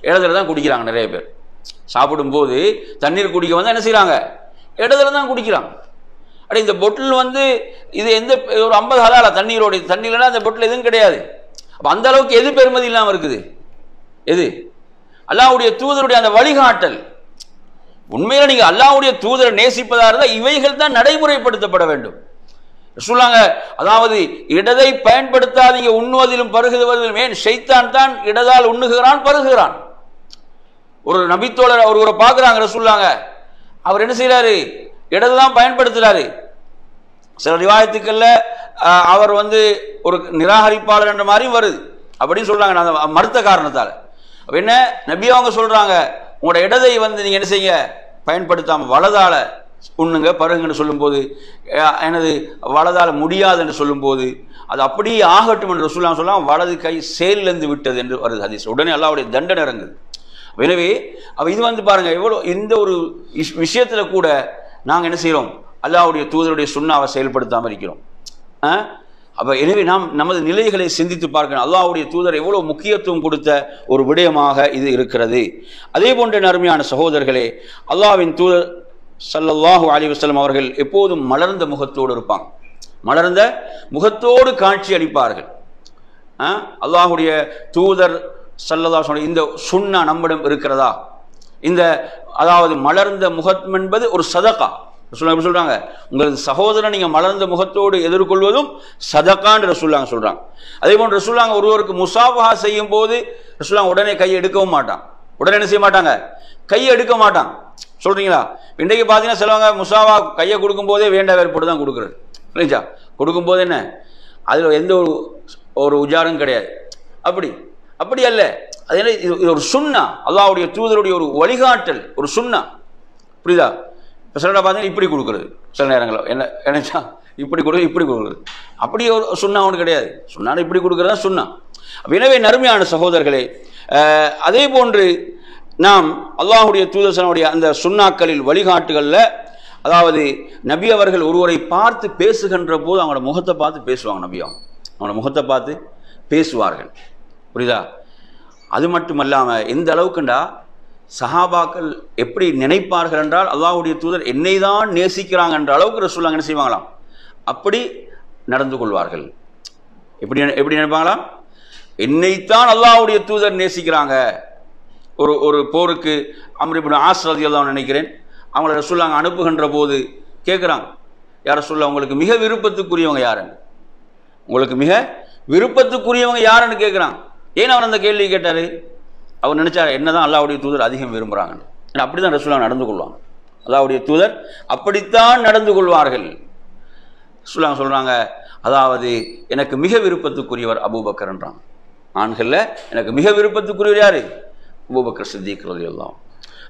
இடத்துல தான் குடிக்கிறாங்க நிறைய பேர். சாப்பிடும்போது தண்ணீர் குடிக்க வந்து என்ன செய்கிறாங்க? இடத்துல தான் குடிக்கிறாங்க. அப்படி இந்த பொட்டில் வந்து இது எந்த ஒரு 50 ஹலாலா தண்ணீரோட, தண்ணி இல்லைன்னா அந்த பொட்டில் எதுவும் கிடையாது. அப்போ அந்த அளவுக்கு எது பெருமதி இல்லாமல் இருக்குது? எது? அல்லாஹ்வுடைய தூதருடைய அந்த வழிகாட்டல். உண்மையில நீங்க அல்லாஹ்வுடைய தூதரை நேசிப்பதாக இருந்தால் இவைகள் தான் நடைமுறைப்படுத்தப்பட வேண்டும். ரசூலுல்லாஹ் அதாவது இடதை பயன்படுத்தாதீங்க உண்ணுவதிலும் பருகுவதிலும். ஏன்? ஷைத்தான் தான் இடதால் உண்ணுகிறான், பருகுகிறான். ஒரு நபித்தோழர் ஒருவரை பார்க்குறாங்க ரசூலுல்லாஹ், அவர் என்ன செய்யறாரு? இடது தான் பயன்படுத்துறாரு. சில ரிவாயத்துக்கள்ல அவர் வந்து ஒரு நிராகரிப்பாளர் என்ற மாதிரியும் வருது. அப்படின்னு சொல்றாங்க, நான் மறுத்த காரணத்தால். அப்ப என்ன நபி அவங்க சொல்றாங்க, உங்களோட இடதை வந்து நீங்க என்ன செய்ய பயன்படுத்தாம வலதால உண்ணுங்க பருகுங்கன்னு சொல்லும்போது, எனது வலதால முடியாது என்று சொல்லும்போது, அது அப்படியே ஆகட்டும் என்று ரசூலுல்லாஹ் சொல்லலாம், வலது கை செயலிழந்து விட்டது என்று வருது ஹதீஸ். உடனே அல்லாஹ்வுடைய தண்டனை இறங்குது. எனவே இது வந்து பாருங்க, எவ்வளோ இந்த ஒரு விஷயத்துல கூட நாங்கள் என்ன செய்கிறோம்? அல்லாஹ்வுடைய தூதருடைய சுன்னாவை செயல்படுத்தாமல் இருக்கிறோம். அப்போ எனவே நாம் நமது நிலைகளை சிந்தித்து பார்க்கணும். அல்லாஹ்வுடைய தூதர் எவ்வளோ முக்கியத்துவம் கொடுத்த ஒரு விடயமாக இது இருக்கிறது. அதே போன்ற அருமையான சகோதரர்களே, அல்லாஹ்வின் தூதர் ஸல்லல்லாஹு அலைஹி வஸல்லம் அவர்கள் எப்போதும் மலர்ந்த முகத்தோடு இருப்பாங்க. மலர்ந்த முகத்தோடு காட்சி அளிப்பார்கள். அல்லாஹ்வுடைய தூதர் ஸல்லல்லாஹு அலைஹி வஸல்லம் இந்த சுன்னா நம்மிடம் இருக்கிறதா? இந்த அதாவது மலர்ந்த முகம் என்பது ஒரு சதகா. ரசூலுல்லாஹ் சொல்றாங்க, உங்களது சகோதரன் நீங்க மலர்ந்த முகத்தோடு எதிர்கொள்வதும் சதகான்னு ரசூலுல்லாஹ் சொல்றாங்க. அதே போன்று ரசூலுல்லாஹ் ஒருவருக்கு முசாஃபஹா செய்யும் போது ரசூலுல்லாஹ் உடனே கையை எடுக்கவும் மாட்டாங்க. உடனே என்ன செய்ய மாட்டாங்க? கையை எடுக்க மாட்டாங்க. சொல்றீங்களா? இன்றைக்கு பார்த்தீங்கன்னா சிலவங்க முசாஃபா கையை கொடுக்கும் போதே வேண்ட வேறுபட்டு தான் கொடுக்குறது இல்லைங்களா? கொடுக்கும் போது என்ன அதில் எந்த ஒரு உஜாரும் கிடையாது. அப்படி அல்ல. அது என்ன, இது ஒரு சுன்னா, அல்லாஹ்வுடைய தூதருடைய ஒரு வழிகாட்டல், ஒரு சுன்னா. புரியுதா? இப்போ சிலடா பார்த்தீங்கன்னா இப்படி கொடுக்குறது, சில நேரங்களில் என்ன என்னச்சா இப்படி கொடுக்குறது, இப்படி கொடுக்குறது, அப்படி ஒரு சுன்னா ஒன்று கிடையாது. சுன்னா இப்படி கொடுக்குறதா சுன்னா. எனவே நறுமையான சகோதரர்களே, அதே போன்று நாம் அல்லாஹ்வுடைய தூதருடைய அந்த சுன்னாக்களில் வழிகாட்டுகளில், அதாவது நபி அவர்கள் ஒருவரை பார்த்து பேசுகின்ற போது அவங்களோட முகத்தை பார்த்து பேசுவாங்க. நபி அவங்களோட முகத்தை பார்த்து பேசுவார்கள். புரியுதா? அது மட்டுமல்லாமல் எந்த அளவுக்குண்டா சஹாபாக்கள் எப்படி நினைப்பார்கள் என்றால், அல்லாஹ்வுடைய தூதர் என்னை தான் நேசிக்கிறாங்க என்ற அளவுக்கு ரசூலுல்லாஹ் என்ன செய்வாங்களாம், அப்படி நடந்து கொள்வார்கள். எப்படி எப்படி நினைப்பாங்களாம், என்னைத்தான் அல்லாஹ்வுடைய தூதர் நேசிக்கிறாங்க. ஒரு போருக்கு அம்ர் இப்னு ஆஸ் ரலியல்லாஹு அன்ஹு நினைக்கிறேன், அவங்கள ரசூலுல்லாஹ் அனுப்புகின்ற போது கேட்குறாங்க, யார் ரசூலுல்லாஹ் உங்களுக்கு மிக விருப்பத்துக்குரியவங்க யாருன்னு, உங்களுக்கு மிக விருப்பத்துக்குரியவங்க யாருன்னு கேட்குறாங்க. ஏன் அவர் அந்த கேள்வி கேட்டார்? அவர் நினைச்சார் என்னதான் அல்லாஹ்வுடைய தூதர் அதிகம் விரும்புகிறாங்கன்னு. அப்படி தான் ரசூலுல்லாஹ் நடந்து கொள்வாங்க. அல்லாஹ்வுடைய தூதர் அப்படித்தான் நடந்து கொள்வார்கள். ரசூலுல்லாஹ் சொல்கிறாங்க, அதாவது எனக்கு மிக விருப்பத்துக்குரியவர் அபூபக்கர்ன்றாங்க. ஆண்களில் எனக்கு மிக விருப்பத்துக்குரியவர் யார்? அபூபக்கர் சித்திக் ரலியல்லாஹு அன்ஹு.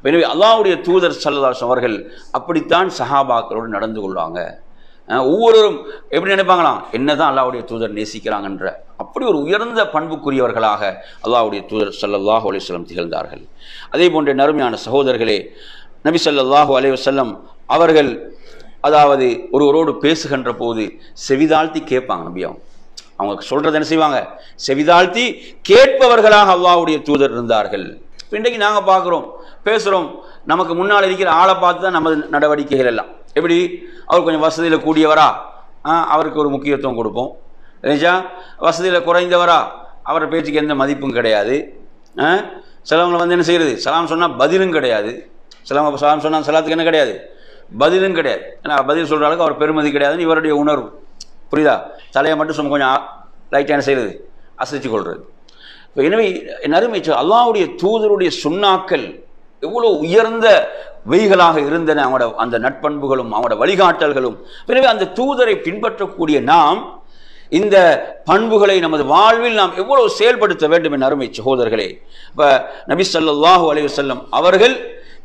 எனவே அல்லாஹ்வுடைய தூதர் ஸல்லல்லாஹு அலைஹி வஸல்லம் அவர்கள் அப்படித்தான் சஹாபாக்களோடு நடந்து கொள்வாங்க. ஒவ்வொருவரும் எப்படி நினைப்பாங்களாம், என்னதான் அல்லாஹ்வுடைய தூதர் நேசிக்கிறாங்கன்ற அப்படி ஒரு உயர்ந்த பண்புக்குரியவர்களாக அல்லாஹ்வுடைய தூதர் ஸல்லல்லாஹு அலைஹி வஸல்லம் திகழ்ந்தார்கள். அதே போன்ற நறுமையான சகோதரர்களே, நபி ஸல்லல்லாஹு அலைஹி வஸல்லம் அவர்கள் அதாவது ஒருவரோடு பேசுகின்ற போது செவிதாழ்த்தி கேட்பாங்க. நபி அவங்க சொல்றது என்ன செய்வாங்க, செவிதாழ்த்தி கேட்பவர்களாக அல்லாஹ்வுடைய தூதர் இருந்தார்கள். இன்றைக்கு நாங்கள் பார்க்குறோம், பேசுகிறோம், நமக்கு முன்னால் இருக்கிற ஆளை பார்த்து தான் நமது நடவடிக்கைகள் எல்லாம். எப்படி, அவர் கொஞ்சம் வசதியில் கூடியவரா, அவருக்கு ஒரு முக்கியத்துவம் கொடுப்போம். இல்லைச்சா, வசதியில் குறைந்தவரா, அவரை பேச்சுக்கு எந்த மதிப்பும் கிடையாது. சிலவங்களை வந்து என்ன செய்கிறது, சலாம் சொன்னால் பதிலும் கிடையாது. சிலவங்க சலாம் சொன்னால் சலாத்துக்கு என்ன கிடையாது, பதிலும் கிடையாது. ஏன்னா பதில் சொல்கிற அளவுக்கு அவர் பெருமதி கிடையாதுன்னு இவருடைய உணர்வு. புரியுதா? தலையை மட்டும் கொஞ்சம் லைட்டாக என்ன செய்கிறது, அசைச்சு கொள்வது. இப்போ எனவே நறுமை அல்லாஹ்வுடைய தூதருடைய சுன்னாக்கள் எவ்வளோ உயர்ந்த வெய்களாக இருந்தன, அவங்களோட அந்த நட்பண்புகளும் அவங்களோட வழிகாட்டல்களும். எனவே அந்த தூதரை பின்பற்றக்கூடிய நாம் இந்த பண்புகளை நமது வாழ்வில் நாம் எவ்வளவு செயல்படுத்த வேண்டும் என் அருமை சகோதரர்களே. இப்போ நபி ஸல்லல்லாஹு அலைஹி வஸல்லம் அவர்கள்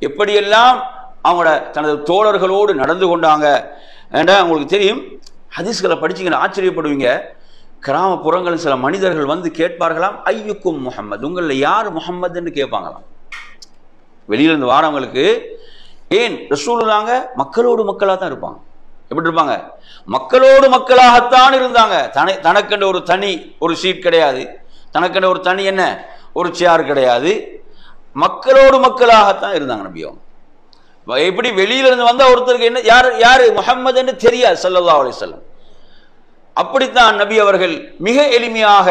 எப்படியெல்லாம் அவங்களோட தனது தோழர்களோடு நடந்து கொண்டாங்க ஏண்டா உங்களுக்கு தெரியும். ஹதீஸ்களை படிச்சிங்கன்னா ஆச்சரியப்படுவீங்க. கிராமப்புறங்களில் சில மனிதர்கள் வந்து கேட்பார்களாம், ஐயுக்கும் முஹம்மது, உங்களில் யார் முஹம்மதுன்னு கேட்பாங்களாம். வெளியிலிருந்து வாரவங்களுக்கு. ஏன் ரசூலுல்லாஹ் மக்களோடு மக்களாக தான் இருப்பாங்க. எப்படி இருப்பாங்க, மக்களோடு மக்களாகத்தான் இருந்தாங்க. தனக்கென்ற ஒரு தனி ஒரு சீட் கிடையாது, தனக்கென்ற ஒரு தனி என்ன ஒரு சேர் கிடையாது, மக்களோடு மக்களாகத்தான் இருந்தாங்க நபி அவங்க. எப்படி வெளியிலிருந்து வந்தால் ஒருத்தருக்கு என்ன யார் யார் முஹம்மது என்று தெரியாது ஸல்லல்லாஹு அலைஹி வஸல்லம். அப்படித்தான் நபி அவர்கள் மிக எளிமையாக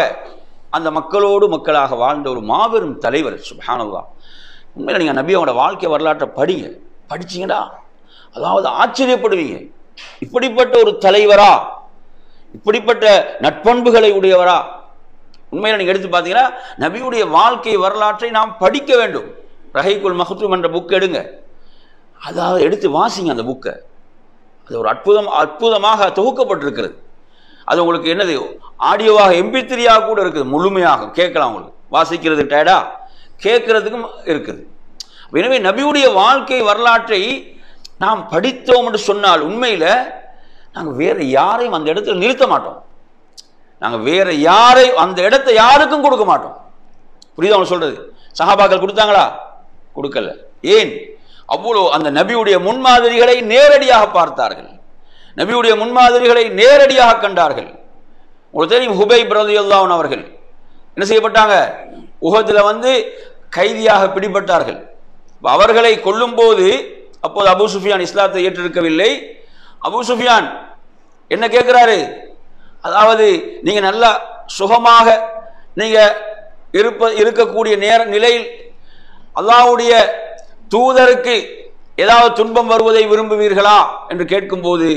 அந்த மக்களோடு மக்களாக வாழ்ந்த ஒரு மாபெரும் தலைவர். சுப்ஹானல்லாஹ். உண்மையில் நீங்கள் நபியோட வாழ்க்கை வரலாற்றை படிச்சீங்கன்னா அதாவது ஆச்சரியப்படுவீங்க. இப்படிப்பட்ட ஒரு தலைவரா, இப்படிப்பட்ட நட்பண்புகளை உடையவரா? உண்மையில் நீங்கள் எடுத்து பார்த்தீங்கன்னா நபியுடைய வாழ்க்கை வரலாற்றை நாம் படிக்க வேண்டும். ரஹீகுல் மக்தூம் என்ற புக் எடுங்க, அதாவது எடுத்து வாசிங்க அந்த புக்கை. அது ஒரு அற்புதமாக தொகுக்கப்பட்டிருக்கிறது. அது உங்களுக்கு என்னது ஆடியோவாக MP3 கூட இருக்குது, முழுமையாக கேட்கலாம். உங்களுக்கு வாசிக்கிறது டயர்டா, கேட்கறதுக்கும் இருக்குது. எனவே நபியுடைய வாழ்க்கை வரலாற்றை நாம் படித்தோம் என்று சொன்னால் உண்மையில் நாங்கள் வேற யாரையும் அந்த இடத்துல நிறுத்த மாட்டோம். நாங்கள் வேற அந்த இடத்தை யாருக்கும் கொடுக்க மாட்டோம். புரியுதா அவங்க சொல்றது? சஹாபாக்கள் கொடுத்தாங்களா? கொடுக்கல. ஏன்? அவ்வளோ அந்த நபியுடைய முன்மாதிரிகளை நேரடியாக பார்த்தார்கள், நபியுடைய முன்மாதிரிகளை நேரடியாக கண்டார்கள். உங்களுக்கு தெரியும், ஹுபைப் ரலியல்லாஹு அன்ஹு அவர்கள் என்ன செய்யப்பட்டாங்க, உஹதில் வந்து கைதியாக பிடிபட்டார்கள். அவர்களை கொல்லும் போது அப்போது அபூ சுஃபியான் இஸ்லாத்தை ஏற்றிருக்கவில்லை. அபூ சுஃபியான் என்ன கேட்கிறாரு, அதாவது நீங்க நல்லா சுகமாக நீங்க இருக்கக்கூடிய நிலையில் அல்லாஹ்வுடைய தூதருக்கு ஏதாவது துன்பம் வருவதை விரும்புவீர்களா என்று கேட்கும் போது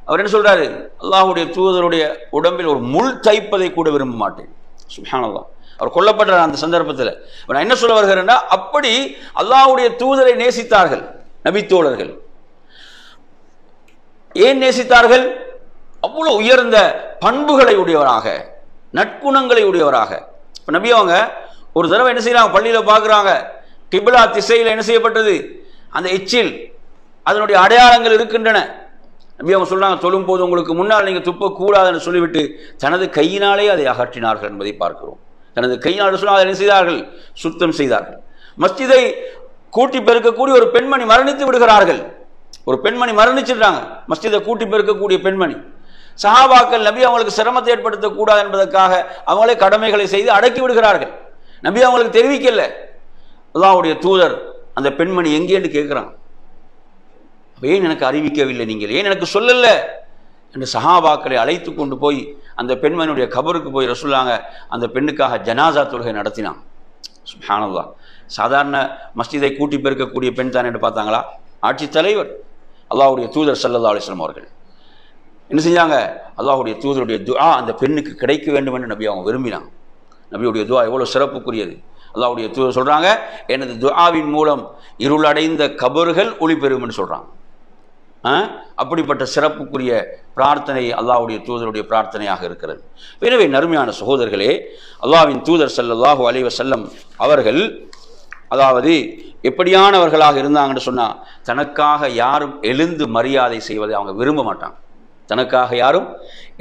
அவர் என்ன சொல்றாரு, அல்லாஹ்வுடைய தூதருடைய உடம்பில் ஒரு முள் தைப்பதை கூட விரும்ப மாட்டேன். சுப்ஹானல்லாஹ். அவர் கொல்லப்படுற அந்த சந்தர்ப்பத்தில் நான் என்ன சொல்ல வருகிறேன்னா, அப்படி அல்லாஹ்வுடைய தூதரை நேசித்தார்கள் நபித்தோழர்கள். ஏன் நேசித்தார்கள்? அவ்வளவு உயர்ந்த பண்புகளை உடையவராக, நற்குணங்களை உடையவராக. இப்போ நபி அவங்க ஒரு தடவை என்ன செய்யறாங்க, பள்ளியில் பார்க்குறாங்க, கிப்லா திசையில் என்ன செய்யப்பட்டது, அந்த எச்சில் அதனுடைய அடையாளங்கள் இருக்கின்றன. நபி அவங்க சொல்றாங்க, தொழும் போது உங்களுக்கு முன்னால் நீங்கள் துப்பக்கூடாதுன்னு சொல்லிவிட்டு தனது கையினாலே அதை அகற்றினார்கள் என்பதை பார்க்கிறோம். தனது கையினால் சொன்னால் அதை என்ன செய்தார்கள், சுத்தம் செய்தார்கள். மஸ்ஜிதை கூட்டி பெருக்கக்கூடிய ஒரு பெண்மணி மரணித்து விடுகிறார்கள். ஒரு பெண்மணி மரணிச்சிடுறாங்க, மஸ்ஜிதை கூட்டி பெருக்கக்கூடிய பெண்மணி. சஹாபாக்கள் நபி அவங்களுக்கு சிரமத்தை ஏற்படுத்தக்கூடாது என்பதற்காக அவங்களே கடமைகளை செய்து அடக்கி விடுகிறார்கள். நபி அவங்களுக்கு தெரிவிக்கல. அல்லாஹ்வுடைய தூதர் அந்த பெண்மணி எங்கேன்னு கேட்குறாங்க. ஏன் எனக்கு அறிவிக்கவில்லை, நீங்கள் ஏன் எனக்கு சொல்லல என்று சஹாபாக்களை அழைத்து கொண்டு போய் அந்த பெண்மணியுடைய கபருக்கு போய் ரசூலுல்லாஹ் அந்த பெண்ணுக்காக ஜனாசா தொழுகை நடத்தினான். சுப்ஹானல்லாஹ். சாதாரண மஸ்ஜிதை கூட்டி பெருக்கக்கூடிய பெண் தான் என்று பார்த்தாங்களா? ஆட்சி தலைவர் அல்லாஹ்வுடைய தூதர் ஸல்லல்லாஹு அலைஹி வஸல்லம் அவர்கள் என்ன செஞ்சாங்க, அல்லாஹ்வுடைய தூதருடைய துஆ அந்த பெண்ணுக்கு கிடைக்க வேண்டும் என்று நபி அவங்க விரும்பினாங்க. நபியுடைய துஆ எவ்வளோ சிறப்புக்குரியது. அல்லாஹ்வுடைய தூதர் சொல்றாங்க, எனது துஆவின் மூலம் இருளடைந்த கபர்கள் ஒளி பெறும் என்று சொல்றாங்க. அப்படிப்பட்ட சிறப்புக்குரிய பிரார்த்தனை அல்லாஹ்வுடைய தூதருடைய பிரார்த்தனையாக இருக்கிறது. எனவே நறுமையான சகோதரர்களே, அல்லாஹ்வின் தூதர் ஸல்லல்லாஹு அலைஹி வஸல்லம் அவர்கள் அதாவது எப்படியானவர்களாக இருந்தாங்கன்னு சொன்னால், தனக்காக யாரும் எழுந்து மரியாதை செய்வதை அவங்க விரும்ப மாட்டாங்க. தனக்காக யாரும்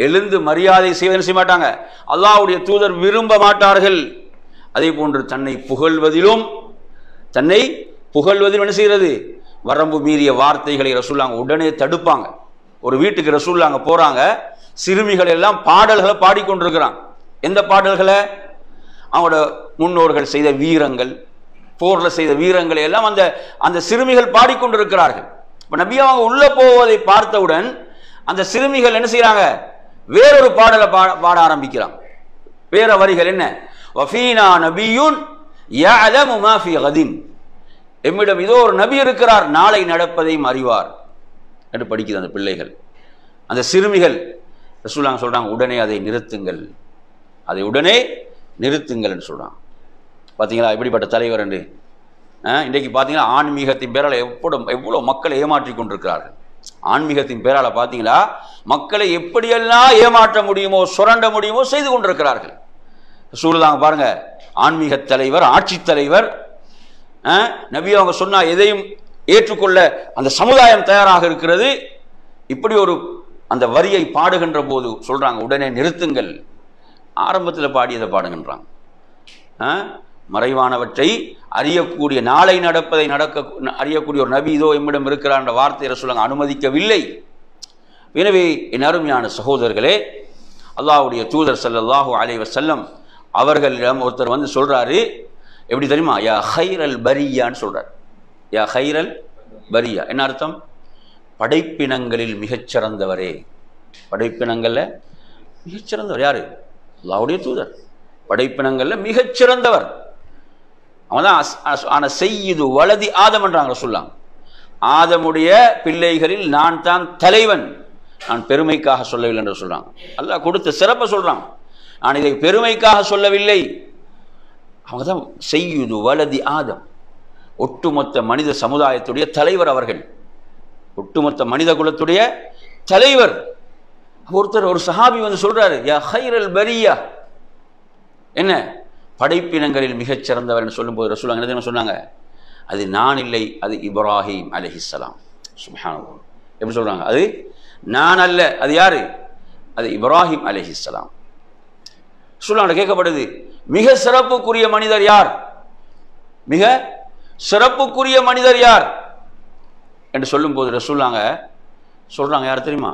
எழுந்து மரியாதை செய்வதை செய்ய மாட்டாங்க, அல்லாஹ்வுடைய தூதர் விரும்ப மாட்டார்கள். அதே போன்று தன்னை புகழ்வதிலும் என்ன செய்கிறது, வரம்பு மீறிய வார்த்தைகளை ரசூலுல்லாஹ் உடனே தடுப்பாங்க. ஒரு வீட்டுக்கு ரசூலுல்லாஹ் போறாங்க, சிறுமிகள் எல்லாம் பாடல்களை பாடிக்கொண்டிருக்கிறாங்க. எந்த பாடல்களை? அவங்களோட முன்னோர்கள் செய்த வீரங்கள், போர்ல செய்த வீரங்களை எல்லாம் அந்த சிறுமிகள் பாடிக்கொண்டிருக்கிறார்கள். இப்ப நபி அவங்க உள்ள போவதை பார்த்தவுடன் அந்த சிறுமிகள் என்ன செய்யறாங்க, வேறொரு பாடலை பாட ஆரம்பிக்கிறாங்க. வேற வரிகள் என்ன, வஃபீனா நபியுன் யஅலமு மா ஃபீ கதின், எம்மிடம் இதோ ஒரு நபி இருக்கிறார், நாளை நடப்பதையும் அறிவார் என்று படிக்குது அந்த பிள்ளைகள். அந்த சிறுமிகள் ரசூலுல்லாஹ் சொல்றாங்க, உடனே அதை நிறுத்துங்கள், அதை உடனே நிறுத்துங்கள் என்று சொல்றாங்க. பார்த்தீங்களா எப்படிப்பட்ட தலைவர் என்று. இன்றைக்கு பார்த்தீங்கன்னா ஆன்மீகத்தின் பேரால் எவ்வளோ மக்களை ஏமாற்றி கொண்டிருக்கிறார்கள். ஆன்மீகத்தின் பேரால் பார்த்தீங்களா மக்களை எப்படியெல்லாம் ஏமாற்ற முடியுமோ, சுரண்ட முடியுமோ செய்து கொண்டிருக்கிறார்கள். ரசூலுல்லாஹ் பாருங்க, ஆன்மீக தலைவர், ஆட்சி தலைவர், நபி அவங்க சொன்னா எதையும் ஏற்றுக்கொள்ள அந்த சமுதாயம் தயாராக இருக்கிறது. இப்படி ஒரு அந்த வரியை பாடுகின்ற போது சொல்றாங்க, உடனே நிறுத்துங்கள். ஆரம்பத்தில் பாடியதை பாடுகின்றாங்க. மறைவானவற்றை அறியக்கூடிய, நாளை நடப்பதை அறியக்கூடிய ஒரு நபி இதோ எம்மிடம் இருக்கிறார் என்ற வார்த்தையை ரசூலுல்லாஹ் அனுமதிக்கவில்லை. எனவே என் அருமையான சகோதரர்களே, அல்லாஹ்வுடைய தூதர் ஸல்லல்லாஹு அலைஹி வஸல்லம் அவர்களிடம் ஒருத்தர் வந்து சொல்றாரு, எப்படி தெரியுமா, யா ஹைரல் பரியான்னு சொல்றார். யா ஹைரல் பரியா என்ன அர்த்தம்? படைப்பினங்களில் மிகச்சிறந்தவரே. படைப்பினங்கள்ல மிகச்சிறந்தவர் யாரு? அல்லாஹ்வுடைய தூதர். படைப்பினங்கள்ல மிகச்சிறந்தவர் அவன்தான். செய்யுது வலதி ஆதம் என்றாங்க ரசூலுல்லாஹ். ஆதமுடைய பிள்ளைகளில் நான் தான் தலைவன், நான் பெருமைக்காக சொல்லவில்லை என்று சொல்றாங்க. அல்லாஹ் கொடுத்த சிறப்பை சொல்றாங்க, நான் இதை பெருமைக்காக சொல்லவில்லை. அவங்க தான் செய்யுது வலதி ஆதம், ஒட்டுமொத்த மனித சமுதாயத்துடைய தலைவர் அவர்கள், ஒட்டுமொத்த மனித குலத்துடைய தலைவர். ஒருத்தர் ஒரு சஹாபி வந்து சொல்றாரு, யா ஹைரல் பரியா, என்ன படைப்பினங்களில் மிகச்சிறந்தவர் என்று சொல்லும்போது ரசூலுல்லாஹ் என்ன சொன்னாங்க, அது நான் இல்லை, அது இப்ராஹிம் அலைஹிஸ்ஸலாம். சுப்ஹானல்லாஹ். எப்படி சொல்றாங்க, அது நான் அல்ல, அது யாரு? அது இப்ராஹிம் அலைஹிஸ்ஸலாம். ரசூலுல்லாஹ் கேட்கப்படுது, மிக சிறப்புக்குரிய மனிதர் யார்? மிக சிறப்புக்குரிய மனிதர் யார் என்று சொல்லும்போது ரசூலுல்லாஹ் சொல்றாங்க, யார் தெரியுமா?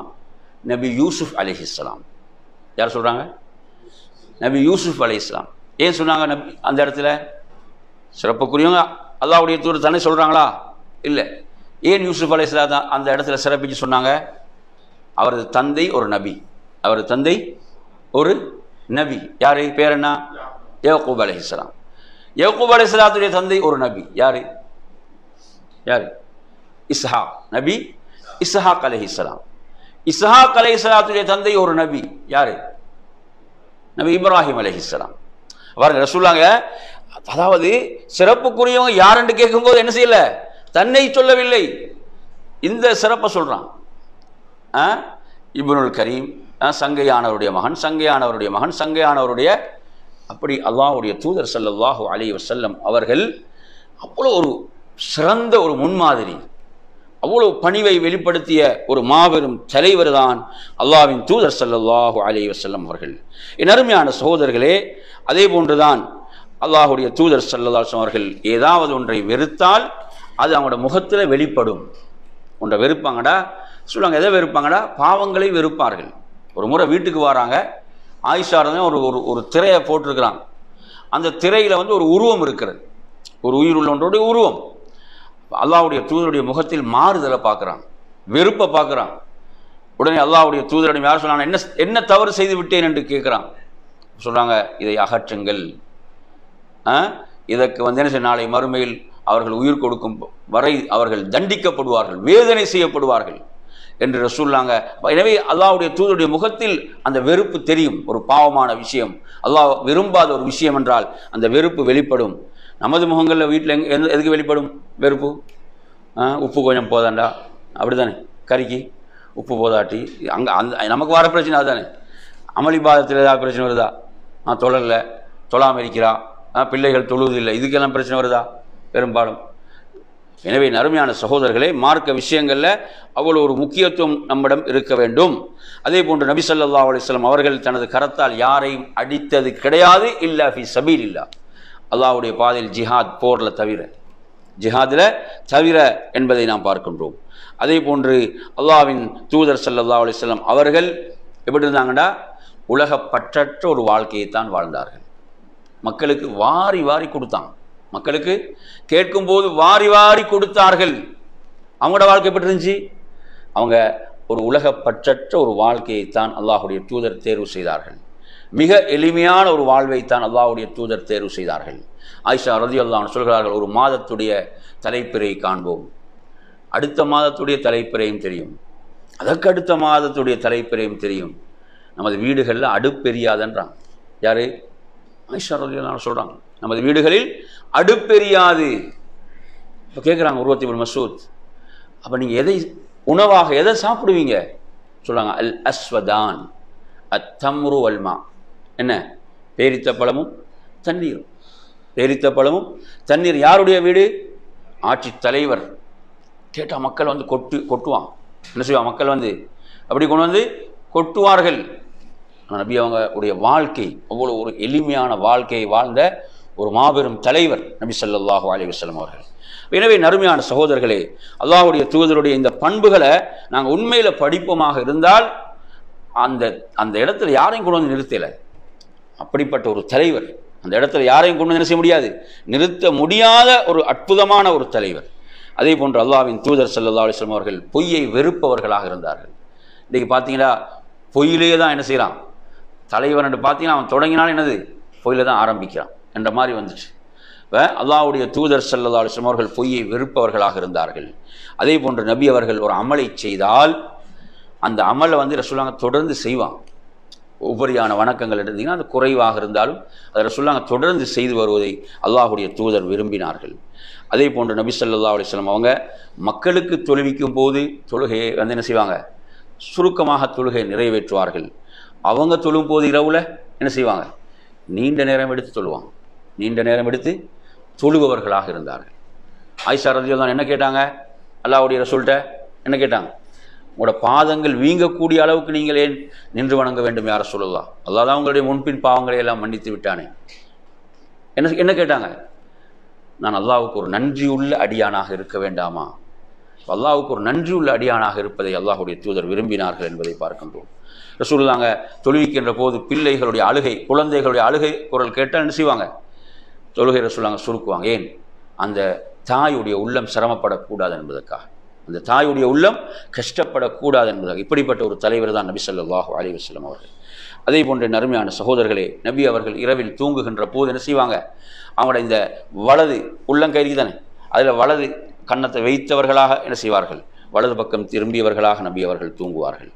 நபி யூசுப் அலைஹிஸ்ஸலாம். யார் சொல்றாங்க? நபி யூசுப் அலைஹிஸ்ஸலாம். ஏன் சொன்னாங்க அந்த இடத்துல? சிறப்புக்குரியவங்க அல்லாஹ்வுடைய தூதர் தானே சொல்றாங்களா? இல்லை. ஏன் யூசுப் அலைஹிஸ்ஸலாம் அந்த இடத்துல சிறப்பிச்சு சொன்னாங்க? அவரது தந்தை ஒரு நபி, அவரது தந்தை ஒரு நபி. யாரு பேர் என்ன? யாக்கூப் அலைஹிஸ்ஸலாம். யாக்கூப் அலைஹிஸ்ஸலாத்துடைய தந்தை ஒரு நபி. யாரு? யாரு? இஸ்ஹாக். நபி இஸ்ஹாக் அலைஹிஸ்ஸலாம். இஸ்ஹாக் அலைஹிஸ்ஸலாத்துடைய தந்தை ஒரு நபி. யாரு? நபி இப்ராஹிம் அலைஹிஸ்ஸலாம். பாருங்க ரசூலுல்லாஹ் அதாவது சிறப்புக்குரியவங்க யார் என்று கேட்கும்போது என்ன செய்யல, தன்னை சொல்லவில்லை, இந்த சிறப்பை சொல்றான். இப்னுல் கரீம், சங்கையானவருடைய மகன், சங்கையானவருடைய மகன், சங்கையானவருடைய அப்படி அல்லாஹ்வுடைய தூதர் ஸல்லல்லாஹு அலைஹி வஸல்லம் அவர்கள் அவ்வளோ ஒரு சிறந்த ஒரு முன்மாதிரி, அவ்வளோ பணிவை வெளிப்படுத்திய ஒரு மாபெரும் தலைவர் தான் அல்லாஹ்வின் தூதர் ஸல்லல்லாஹு அலைஹி வஸல்லம் அவர்கள். என் அருமையான சகோதரர்களே, அதே போன்றுதான் அல்லாஹ்வுடைய தூதர் ஸல்லல்லாஹு அலைஹி வஸல்லம் அவர்கள் ஏதாவது ஒன்றை வெறுத்தால் அது அவங்களோட முகத்தில் வெளிப்படும். ஒன்றை வெறுப்பாங்கடா சொல்லுவாங்க, எதை வெறுப்பாங்கடா? பாவங்களை வெறுப்பார்கள். ஒரு முறை வீட்டுக்கு வராங்க, ஆயிஷா ஒரு ஒரு திரையை போட்டிருக்கிறாங்க. அந்த திரையில் ஒரு உருவம் இருக்கிறது, ஒரு உயிர் உள்ளவனுடைய உருவம். அல்லாஹ்வுடைய தூதருடைய முகத்தில் மாறுதலை பார்க்குறான், வெறுப்பை பார்க்குறான். உடனே அல்லாஹ்வுடைய தூதரிடம் யார் சொன்னாங்க, என்ன தவறு செய்து விட்டேன் என்று கேட்குறான். சொல்கிறாங்க, இதை அகற்றுங்கள், இதற்கு என்ன செய்ய, நாளை மறுமையில் அவர்கள் உயிர் கொடுக்கும் வரை அவர்கள் தண்டிக்கப்படுவார்கள், வேதனை செய்யப்படுவார்கள் என்று ரசூலுல்லாஹ். எனவே அல்லாஹ்வுடைய தூதருடைய முகத்தில் அந்த வெறுப்பு தெரியும். ஒரு பாவமான விஷயம், அல்லாஹ் விரும்பாத ஒரு விஷயம் என்றால் அந்த வெறுப்பு வெளிப்படும். நமது முகங்களில் வீட்டில் எதுக்கு வெளிப்படும் வெறுப்பு? உப்பு கொஞ்சம் போதாண்டா, அப்படி தானே, கறிக்கு உப்பு போதாட்டி, அங்கே நமக்கு வர பிரச்சனை அதுதானே. அமளிபாதத்தில் ஏதாவது பிரச்சனை வருதா? தொழல, தொழாமல் இருக்கிறா, பிள்ளைகள் தொழுவதில்லை, இதுக்கெல்லாம் பிரச்சனை வருதா? பெரும்பாலும். எனவே அருமையான சகோதரர்களே, மார்க்க விஷயங்களில் அவ்வளோ ஒரு முக்கியத்துவம் நம்மிடம் இருக்க வேண்டும். அதே போன்று நபி ஸல்லல்லாஹு அலைஹி வஸல்லம் அவர்கள் தனது கரத்தால் யாரையும் அடித்தது கிடையாது, இல்லா ஃபி சபீலில்லாஹ், அல்லாஹ்வுடைய பாதையில் ஜிஹாத் போரில் தவிர, ஜிஹாதில் தவிர என்பதை நாம் பார்க்கின்றோம். அதே போன்று அல்லாஹ்வின் தூதர் ஸல்லல்லாஹு அலைஹி வஸல்லம் அவர்கள் எப்படி இருந்தாங்கடா, உலக பற்றற்ற ஒரு வாழ்க்கையைத்தான் வாழ்ந்தார்கள். மக்களுக்கு வாரி வாரி கொடுத்தாங்க, மக்களுக்கு கேட்கும்போது வாரி வாரி கொடுத்தார்கள். அவங்களோட வாழ்க்கை எப்படி இருந்துச்சு? அவங்க ஒரு உலக பற்றற்ற ஒரு வாழ்க்கையைத்தான் அல்லாஹ்வுடைய தூதர் தேர்வு செய்தார்கள். மிக எளிமையான ஒரு வாழ்வைத்தான் அல்லாஹ்வுடைய தூதர் தேர்வு செய்தார்கள். ஆயிஷா ரலியல்லாஹு அன்ஹா சொல்கிறார்கள், ஒரு மாதத்துடைய தலைப்பிறை காண்போம், அடுத்த மாதத்துடைய தலைப்பிறையும் தெரியும், அதற்கு அடுத்த மாதத்துடைய தலைப்பிறையும் தெரியும். நமது வீடுகளில் அடுப்பெரியாதுன்றாங்க. யாரு? ஆயிஷா ரலியல்லாஹு அன்ஹா சொல்கிறாங்க, நமது வீடுகளில் அடுப்பெரியாது. இப்போ கேட்குறாங்க உர்வத் இப்னு மஸ்ஊத், அப்போ நீங்கள் எதை உணவாக எதை சாப்பிடுவீங்க? சொல்கிறாங்க, அல் அஸ்வதான் அத்தம்ரு வல்மா. என்ன? பேரித்த பழமும் தண்ணீரும். பேரித்த பழமும் தண்ணீர். யாருடைய வீடு? ஆட்சி தலைவர். கேட்டால் மக்கள் கொட்டுவான். என்ன செய்வான்? மக்கள் அப்படி கொண்டு கொட்டுவார்கள். நபி அவங்க உடைய வாழ்க்கை அவ்வளோ ஒரு எளிமையான வாழ்க்கையை வாழ்ந்த ஒரு மாபெரும் தலைவர் நபி ஸல்லல்லாஹு அலைஹி வஸல்லம் அவர்கள். எனவே அருமையான சகோதரர்களே, அல்லாஹ்வுடைய தூதருடைய இந்த பண்புகளை நாங்கள் உண்மையில் படிப்போமாக இருந்தால் அந்த இடத்துல யாரையும் கொண்டு வந்து நிறுத்தலை. அப்படிப்பட்ட ஒரு தலைவர் அந்த இடத்துல யாரையும் கொண்டு வந்து செய்ய முடியாது, நிறுத்த முடியாத ஒரு அற்புதமான ஒரு தலைவர். அதே போன்று அல்லாஹ்வின் தூதர் ஸல்லல்லாஹு அலைஹி வஸல்லம் அவர்கள் பொய்யை வெறுப்பவர்களாக இருந்தார்கள். இன்றைக்கி பார்த்தீங்கன்னா பொய்யிலேயே தான் என்ன செய்கிறான் தலைவர் என்று பார்த்தீங்கன்னா, அவன் தொடங்கினாலும் என்னது பொய்யில தான் ஆரம்பிக்கிறான் என்ற மாதிரி வந்துச்சு. அல்லாஹ்வுடைய தூதர் ஸல்லல்லாஹு அலைஹி வஸல்லம் அவர்கள் பொய்யை வெறுப்பவர்களாக இருந்தார்கள். அதே போன்று நபி அவர்கள் ஒரு அமலை செய்தால் அந்த அமலை ரசூலுல்லாஹ் தொடர்ந்து செய்வான். உபரியான வணக்கங்கள் எடுத்தீங்கன்னா அது குறைவாக இருந்தாலும் அதை ரசூலுல்லாஹ் தொடர்ந்து செய்து வருவதை அல்லாஹ்வுடைய தூதர் விரும்பினார்கள். அதே போன்று நபி ஸல்லல்லாஹு அலைஹி வஸல்லம் அவங்க மக்களுக்கு தொழுவிக்கும் போது தொழுகையை என்ன செய்வாங்க, சுருக்கமாக தொழுகை நிறைவேற்றுவார்கள். அவங்க தொழும் போது இரவுல என்ன செய்வாங்க, நீண்ட நேரம் எடுத்து தொழுவாங்க. நீண்ட நேரம் எடுத்து தொழுபவர்களாக இருந்தார்கள். ஆயிஷா ரலியல்லாஹு அன்ஹா என்ன கேட்டாங்க, அல்லாஹ்வுடைய ரசூல்கிட்ட என்ன கேட்டாங்க? உங்களோட பாதங்கள் வீங்கக்கூடிய அளவுக்கு நீங்கள் ஏன் நின்று வணங்க வேண்டும் யா ரசூலுல்லாஹ்? அல்லாஹ் தான் உங்களுடைய முன்பின் பாவங்களை எல்லாம் மன்னித்து விட்டானே. என்ன கேட்டாங்க? நான் அல்லாஹ்வுக்கு ஒரு நன்றியுள்ள அடியானாக இருக்க வேண்டாமா? அல்லாஹ்வுக்கு ஒரு நன்றியுள்ள அடியானாக இருப்பதை அல்லாஹ்வுடைய தூதர் விரும்பினார்கள் என்பதை பார்க்கின்றோம். ரசூலுல்லாஹ் தொழுவிக்கின்ற போது பிள்ளைகளுடைய அழுகை, குழந்தைகளுடைய அழுகை குரல் கேட்டால் என்ன செய்வாங்க? தொழுகை ரசூலுல்லாஹ் சுருக்குவாங்க. ஏன்? அந்த தாயுடைய உள்ளம் சிரமப்படக்கூடாது என்பதற்காக, அந்த தாயுடைய உள்ளம் கஷ்டப்படக்கூடாது என்பதாக. இப்படிப்பட்ட ஒரு தலைவர் தான் நபி ஸல்லல்லாஹு அலைஹி வஸல்லம் அவர்கள். அதே போன்ற அருமையான சகோதரர்களே, நபி அவர்கள் இரவில் தூங்குகின்ற போது என்ன செய்வாங்க, அவங்களோட இந்த வலது உள்ளங்கயிறு தானே, அதில் வலது கன்னத்தை வைத்தவர்களாக என்ன செய்வார்கள், வலது பக்கம் திரும்பியவர்களாக நபி அவர்கள் தூங்குவார்கள்.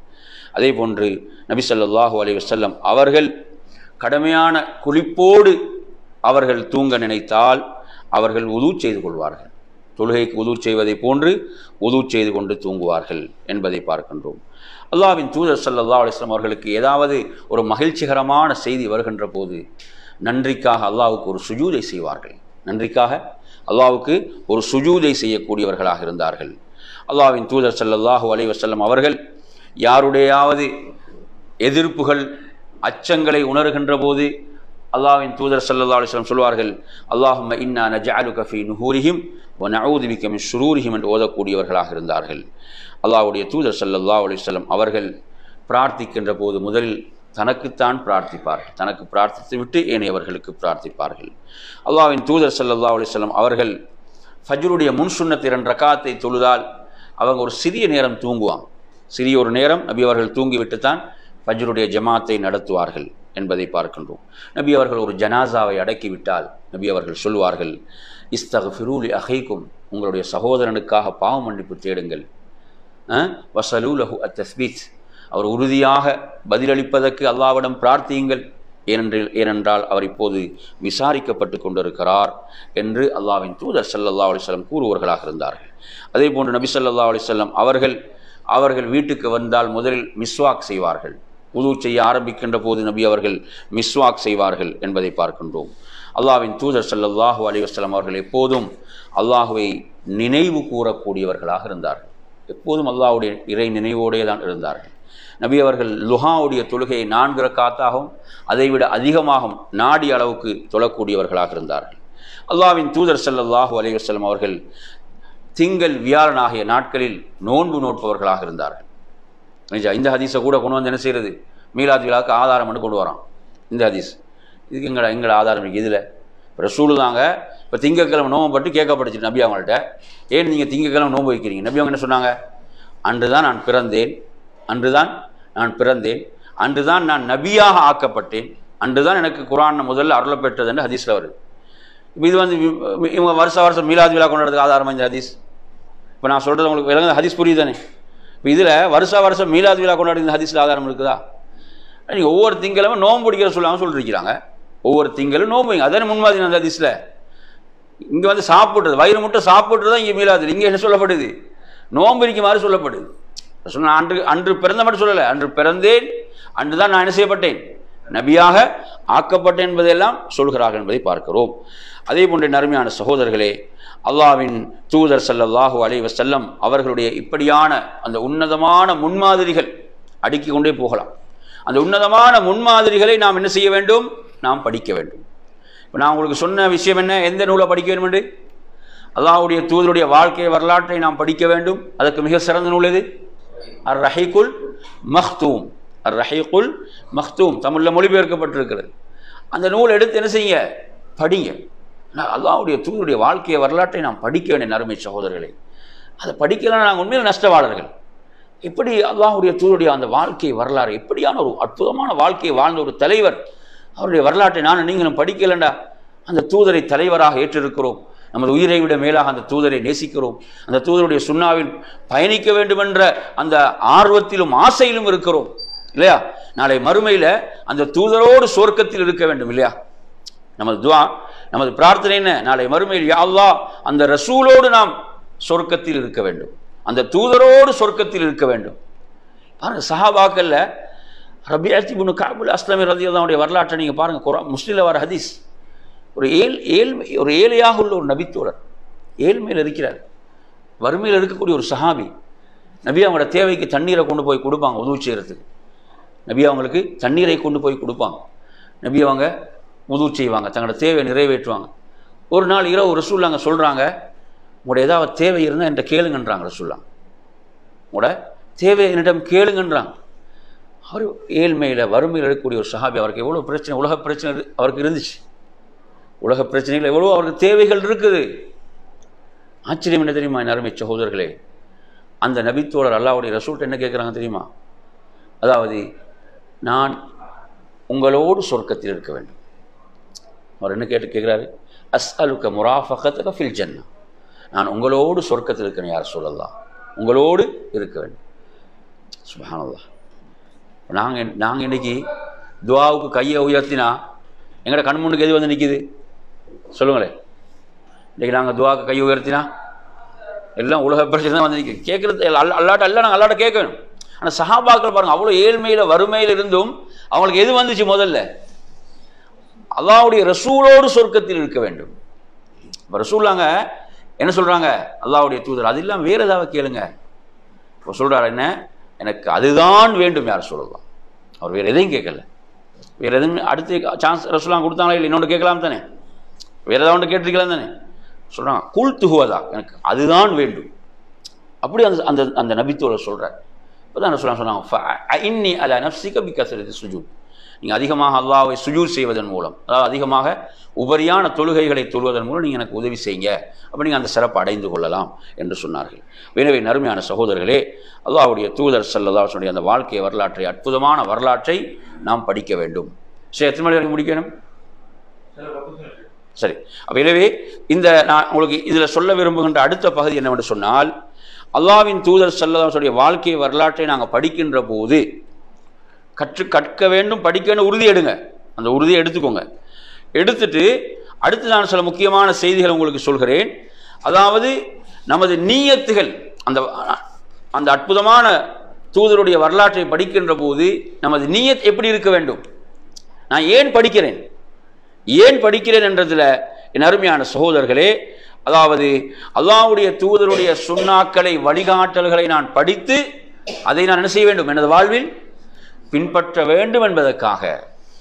அதே போன்று நபி ஸல்லல்லாஹு அலைஹி வஸல்லம் அவர்கள் கடமையான குளிப்போடு அவர்கள் தூங்க நினைத்தால் அவர்கள் உது செய்து கொள்வார்கள். தொழுகைக்கு உது செய்வதை போன்று உது செய்து கொண்டு தூங்குவார்கள் என்பதை பார்க்கின்றோம். அல்லாஹ்வின் தூதர் ஸல்லல்லாஹு அலைஹி வஸல்லம் அவர்களுக்கு ஏதாவது ஒரு மகிழ்ச்சிகரமான செய்தி வருகின்ற போது, நன்றிக்காக அல்லாஹ்வுக்கு ஒரு சுஜூதை செய்வார்கள். நன்றிக்காக அல்லாஹ்வுக்கு ஒரு சுஜூதை செய்யக்கூடியவர்களாக இருந்தார்கள். அல்லாஹ்வின் தூதர் ஸல்லல்லாஹு அலைஹி வஸல்லம் அவர்கள் யாருடையாவது எதிர்ப்புகள் அச்சங்களை உணர்கின்ற போது அல்லாஹ்வின் தூதர் ஸல்லல்லாஹு அலைஹி வஸல்லம் சொல்வார்கள், அல்லாஹும்ம இன்னா நஜஅலுக ஃபீ நுஹூரிஹிம் வ நஊது பிக மின் ஷுரூரிஹிம் என்று ஓதக்கூடியவர்களாக இருந்தார்கள். அல்லாஹ்வுடைய தூதர் ஸல்லல்லாஹு அலைஹி வஸல்லம் அவர்கள் பிரார்த்திக்கின்ற போது முதலில் தனக்குத்தான் பிரார்த்திப்பார்கள். தனக்கு பிரார்த்தித்து விட்டு ஏனையவர்களுக்கு பிரார்த்திப்பார்கள். அல்லாஹ்வின் தூதர் ஸல்லல்லாஹு அலைஹி வஸல்லம் அவர்கள் ஃபஜ்ருடைய முன் சுன்னத் 2 ரக்காத்தை தொழுதால் அவங்க ஒரு சிறிய நேரம் தூங்குவாங்க. சிறிய ஒரு நேரம் நபி அவர்கள் தூங்கிவிட்டு தான் ஃபஜ்ருடைய ஜமாத்தை நடத்துவார்கள் என்பதை பார்க்கின்றோம். நபி அவர்கள் ஒரு ஜனாசாவை அடக்கிவிட்டால் நபி அவர்கள் சொல்வார்கள், இஸ்தக்ஃபிரு லி அஹீக்கும், உங்களுடைய சகோதரனுக்காக பாவ மன்னிப்பு தேடுங்கள். வஸலூ லஹு அத்தஸ்பீத், அவர் உறுதியாக பதிலளிப்பதற்கு அல்லாஹ்விடம் பிரார்த்தியுங்கள். ஏனென்றால் அவர் இப்போது விசாரிக்கப்பட்டு கொண்டிருக்கிறார் என்று அல்லாஹ்வின் தூதர் ஸல்லல்லாஹு அலைஹி வஸல்லம் கூறுவர்களாக இருந்தார்கள். அதே போன்று நபி ஸல்லல்லாஹு அலைஹி வஸல்லம் அவர்கள் வீட்டுக்கு வந்தால் முதலில் மிஸ்வாக் செய்வார்கள். உது செய்ய ஆரம்பிக்கின்ற போது நபி அவர்கள் மிஸ்வாக் செய்வார்கள் என்பதை பார்க்கின்றோம். அல்லாஹ்வின் தூதர் ஸல்லல்லாஹு அலைஹி வஸல்லம் அவர்கள் எப்போதும் அல்லாஹ்வை நினைவு கூறக்கூடியவர்களாக இருந்தார்கள். எப்போதும் அல்லாஹ்வுடைய இறை நினைவோடே தான் இருந்தார்கள். நபி அவர்கள் லுஹாவுடைய தொழுகையை 4 ரக்காத்தாகவும் அதைவிட அதிகமாகவும் நாடி அளவுக்கு தொழக்கூடியவர்களாக இருந்தார்கள். அல்லாஹ்வின் தூதர் ஸல்லல்லாஹு அலைஹி வஸல்லம் அவர்கள் திங்கள் வியாழன் ஆகிய நாட்களில் நோன்பு நோட்பவர்களாக இருந்தார்கள். இந்த ஹதீஸை கூட கொண்டு வந்து என்ன செய்கிறது, மீலாத் விழாவுக்கு ஆதாரம் பண்ணி கொண்டு வரான். இந்த ஹதீஸ் இதுக்கு எங்களை ஆதாரம் இருக்குது. இதில் ரசூலு தாங்க இப்போ திங்கக்கிழமை நோம்பு பட்டு கேட்கப்பட்டுச்சு நபி அவங்கள்ட்ட, ஏன் நீங்கள் திங்கக்கிழமை நோன்பு வைக்கிறீங்க? நபி அவங்க என்ன சொன்னாங்க, அன்று தான் நான் பிறந்தேன், அன்று தான் நான் நபியாக ஆக்கப்பட்டேன், அன்று தான் எனக்கு குர்ஆன் முதல்ல அருள பெற்றது என்று ஹதீஸில் வருது. இப்போ இது வந்து இவங்க வருஷம் மீலாத் விழா கொண்டாடுறதுக்கு ஆதாரமாக இந்த ஹதீஸ். இப்போ நான் சொல்கிறது உங்களுக்கு விளங்க ஹதீஸ் புரியுது தானே? இப்போ இதில் வருஷம் மீலாத் விழா கொண்டாடுற ஹதீஸில் ஆதாரம் இருக்குதா? நீங்கள் ஒவ்வொரு திங்களும் நோன்பு பிடிக்கிற சொல்லியிருக்கிறாங்க. ஒவ்வொரு திங்களும் நோன்பு வைங்க, அதானே முன்மாதிரி அந்த ஹதீஸில். இங்கே வந்து சாப்பிட்றது, வயிறு முட்டை சாப்பிட்றது தான் இங்கே மீலாது. இங்கே என்ன சொல்லப்படுது, நோன்பு இருக்க மாதிரி சொல்லப்படுது. அன்று பிறந்த மட்டும் சொல்லலை, அன்று பிறந்தேன், அன்று தான் நான் என்ன செய்யப்பட்டேன், நபியாக ஆக்கப்பட்டேன் என்பதையெல்லாம் சொல்கிறார்கள் என்பதை பார்க்கிறோம். அதே போன்ற நறுமையான சகோதரர்களே, அல்லாஹ்வின் தூதர் ஸல்லல்லாஹு அலைஹி வஸல்லம் அவர்களுடைய இப்படியான அந்த உன்னதமான முன்மாதிரிகள் அடுக்கிக் கொண்டே போகலாம். அந்த உன்னதமான முன்மாதிரிகளை நாம் என்ன செய்ய வேண்டும், நாம் படிக்க வேண்டும். இப்போ நான் உங்களுக்கு சொன்ன விஷயம் என்ன, எந்த நூலை படிக்க வேண்டும் என்று, அல்லாஹ்வுடைய தூதருடைய வாழ்க்கை வரலாற்றை நாம் படிக்க வேண்டும். அதற்கு மிக சிறந்த நூல் எது? அர் ரஹீக்குல் மக்தூம். அர் ரஹீக்குல் மக்தூம் தமிழில் மொழிபெயர்க்கப்பட்டிருக்கிறது. அந்த நூல் எடுத்து என்ன செய்யுங்க, படிங்க. அல்லாஹ்வுடைய தூதருடைய வாழ்க்கையை வரலாற்றை நாம் படிக்க வேண்டிய அருமை சகோதரர்களே. அதை படிக்கலாம், நாங்கள் உண்மையில் நஷ்டவாளர்கள். எப்படி அல்லாஹ்வுடைய தூதருடைய அந்த வாழ்க்கை வரலாறு, எப்படியான ஒரு அற்புதமான வாழ்க்கையை வாழ்ந்த ஒரு தலைவர், அவருடைய வரலாற்றை நானும் நீங்களும் படிக்கலண்டா. அந்த தூதரை தலைவராக ஏற்றிருக்கிறோம், நமது உயிரை விட மேலாக அந்த தூதரை நேசிக்கிறோம், அந்த தூதருடைய சுன்னாவில் பயணிக்க வேண்டும் என்ற அந்த ஆர்வத்திலும் ஆசையிலும் இருக்கிறோம் இல்லையா? நாளை மறுமையில் அந்த தூதரோடு சொர்க்கத்தில் இருக்க வேண்டும் இல்லையா? நமது துஆ, நமது பிரார்த்தனை என்ன, நாளை மறுமையில் யா அல்லாஹ் அந்த ரசூலோடு நாம் சொர்க்கத்தில் இருக்க வேண்டும், அந்த தூதரோடு சொர்க்கத்தில் இருக்க வேண்டும். பாருங்க, சஹாபாக்கள்ல ரபியத் இப்னு கஅப் அல்-அஸ்லமி ரலியல்லாஹு அன்ஹு வரலாற்றை நீங்க பாருங்க. குர்ஆன் முஸ்லிமில் வர ஹதீஸ். ஒரு ஏழையாக உள்ள ஒரு நபித்தோழர், ஏழ்மையில் இருக்கிறார், வறுமையில் இருக்கக்கூடிய ஒரு சஹாபி. நபி அவங்களோட தேவைக்கு தண்ணீரை கொண்டு போய் கொடுப்பாங்க, உதவு செய்கிறதுக்கு. நபி அவங்களுக்கு தண்ணீரை கொண்டு போய் கொடுப்பாங்க. நபி அவங்க உதவு செய்வாங்க, தங்களோட தேவையை நிறைவேற்றுவாங்க. ஒரு நாள் இரவு ரசூலுல்லாஹ் சொல்கிறாங்க, உங்களோட ஏதாவது தேவை இருந்தால் என்கிட்ட கேளுங்கன்றாங்க ரசூலுல்லாஹ். உங்களோட தேவை என்னிடம் கேளுங்கன்றாங்க. அவர் ஏழ்மையில் வறுமையில் இருக்கக்கூடிய ஒரு சஹாபி, அவருக்கு எவ்வளோ பிரச்சனை, உலக பிரச்சனை அவருக்கு இருந்துச்சு, உலக பிரச்சனைகள் எவ்வளோ அவருக்கு தேவைகள் இருக்குது. ஆச்சரியம் என்ன தெரியுமா என் அருமை சகோதரர்களே, அந்த நபித்தோழர் அல்லாஹ்வுடைய ரசூல்கிட்ட என்ன கேட்குறாங்க தெரியுமா? அதாவது, நான் உங்களோடு சொர்க்கத்தில் இருக்க வேண்டும். அவர் என்ன கேட்குறாரு? அஸ்அலுக முராஃபகதக ஃபில் ஜன்னா, நான் உங்களோடு சொர்க்கத்தில் இருக்கணும் யார் ரசூலல்லாஹ், உங்களோடு இருக்க வேண்டும். சுப்ஹானல்லாஹ். நாங்கள் இன்றைக்கி துஆவுக்கு கையை உயர்த்தினா எங்களோட கண் முன்னுக்கு எது வந்து நிற்கிது சொல்லுங்களேன்? இன்றைக்கி நாங்கள் துஆவுக்கு கையை உயர்த்தினா எல்லாம் உலக பிரச்சனை தான் வந்து நிற்கிது. கேட்குறது அல்லாட்ட எல்லாம் நாங்கள் அல்லாட்ட கேட்க வேணும். ஆனால் சஹாபாக்கள் பாருங்கள், அவ்வளோ ஏழ்மையில் வறுமையில் இருந்தும் அவங்களுக்கு எது வந்துச்சு முதல்ல? அல்லாஹ்வுடைய ரசூலோடு சொர்க்கத்தில் இருக்க வேண்டும். இப்போ ரசூல்லாங்க என்ன சொல்றாங்க? அல்லாஹ்வுடைய தூதர் அது இல்லாமல் வேற ஏதாவது கேளுங்க. இப்போ சொல்றாரு என்ன, எனக்கு அதுதான் வேண்டும் யார் சொல்லலாம். அவர் வேற எதையும் கேட்கல. வேற எதுவும் அடுத்து சான்ஸ் ரசூல்லாம் கொடுத்தாங்களா இல்லை இன்னொன்று கேட்கலாம் தானே, வேற ஏதாவது ஒன்று கேட்டிருக்கலாம் தானே. சொல்றாங்க குல் துஹுவதா, எனக்கு அதுதான் வேண்டும். அப்படி அந்த அந்த அந்த நபித்தோழர் சொல்றார். இப்போதான் சொன்னாங்க இன்னி அலா நஃப்ஸிக பிகஸ்ரத்தி சுஜூத், நீங்கள் அதிகமாக அல்லாஹ்வை சுஜூத் செய்வதன் மூலம், அதாவது அதிகமாக உபரியான தொழுகைகளை தொழுவதன் மூலம் நீங்கள் எனக்கு உதவி செய்யுங்க, அப்போ நீங்கள் அந்த சிறப்பை அடைந்து கொள்ளலாம் என்று சொன்னார்கள். எனவே நறுமையான சகோதரர்களே, அல்லாஹ்வுடைய தூதர் ஸல்லல்லாஹு அலைஹி வஸல்லம் அந்த வாழ்க்கை வரலாற்றை, அற்புதமான வரலாற்றை நாம் படிக்க வேண்டும். சரி, எத்தனை மணி வரைக்கும் முடிக்கணும்? சரி. அப்போ எனவே இந்த நான் உங்களுக்கு இதில் சொல்ல விரும்புகின்ற அடுத்த பகுதி என்னவென்று சொன்னால், அல்லாஹ்வின் தூதர் ஸல்லல்லாஹு அலைஹி வஸல்லம் வாழ்க்கை வரலாற்றை நாங்கள் படிக்கின்ற போது கற்க வேண்டும், படிக்க வேண்டும், உறுதி எடுங்க. அந்த உறுதியை எடுத்துக்கோங்க. எடுத்துட்டு அடுத்து நான் சில முக்கியமான செய்திகள் உங்களுக்கு சொல்கிறேன். அதாவது நமது நீயத்துகள், அந்த அந்த அற்புதமான தூதருடைய வரலாற்றை படிக்கின்ற போது நமது நீயத் எப்படி இருக்க வேண்டும், நான் ஏன் படிக்கிறேன் என்றதில் என் அருமையான சகோதரர்களே, அதாவது அல்லாஹ்வுடைய தூதருடைய சுன்னாக்களை, வழிகாட்டல்களை நான் படித்து அதை நான் என்ன செய்ய வேண்டும், எனது வாழ்வில் பின்பற்ற வேண்டும் என்பதற்காக,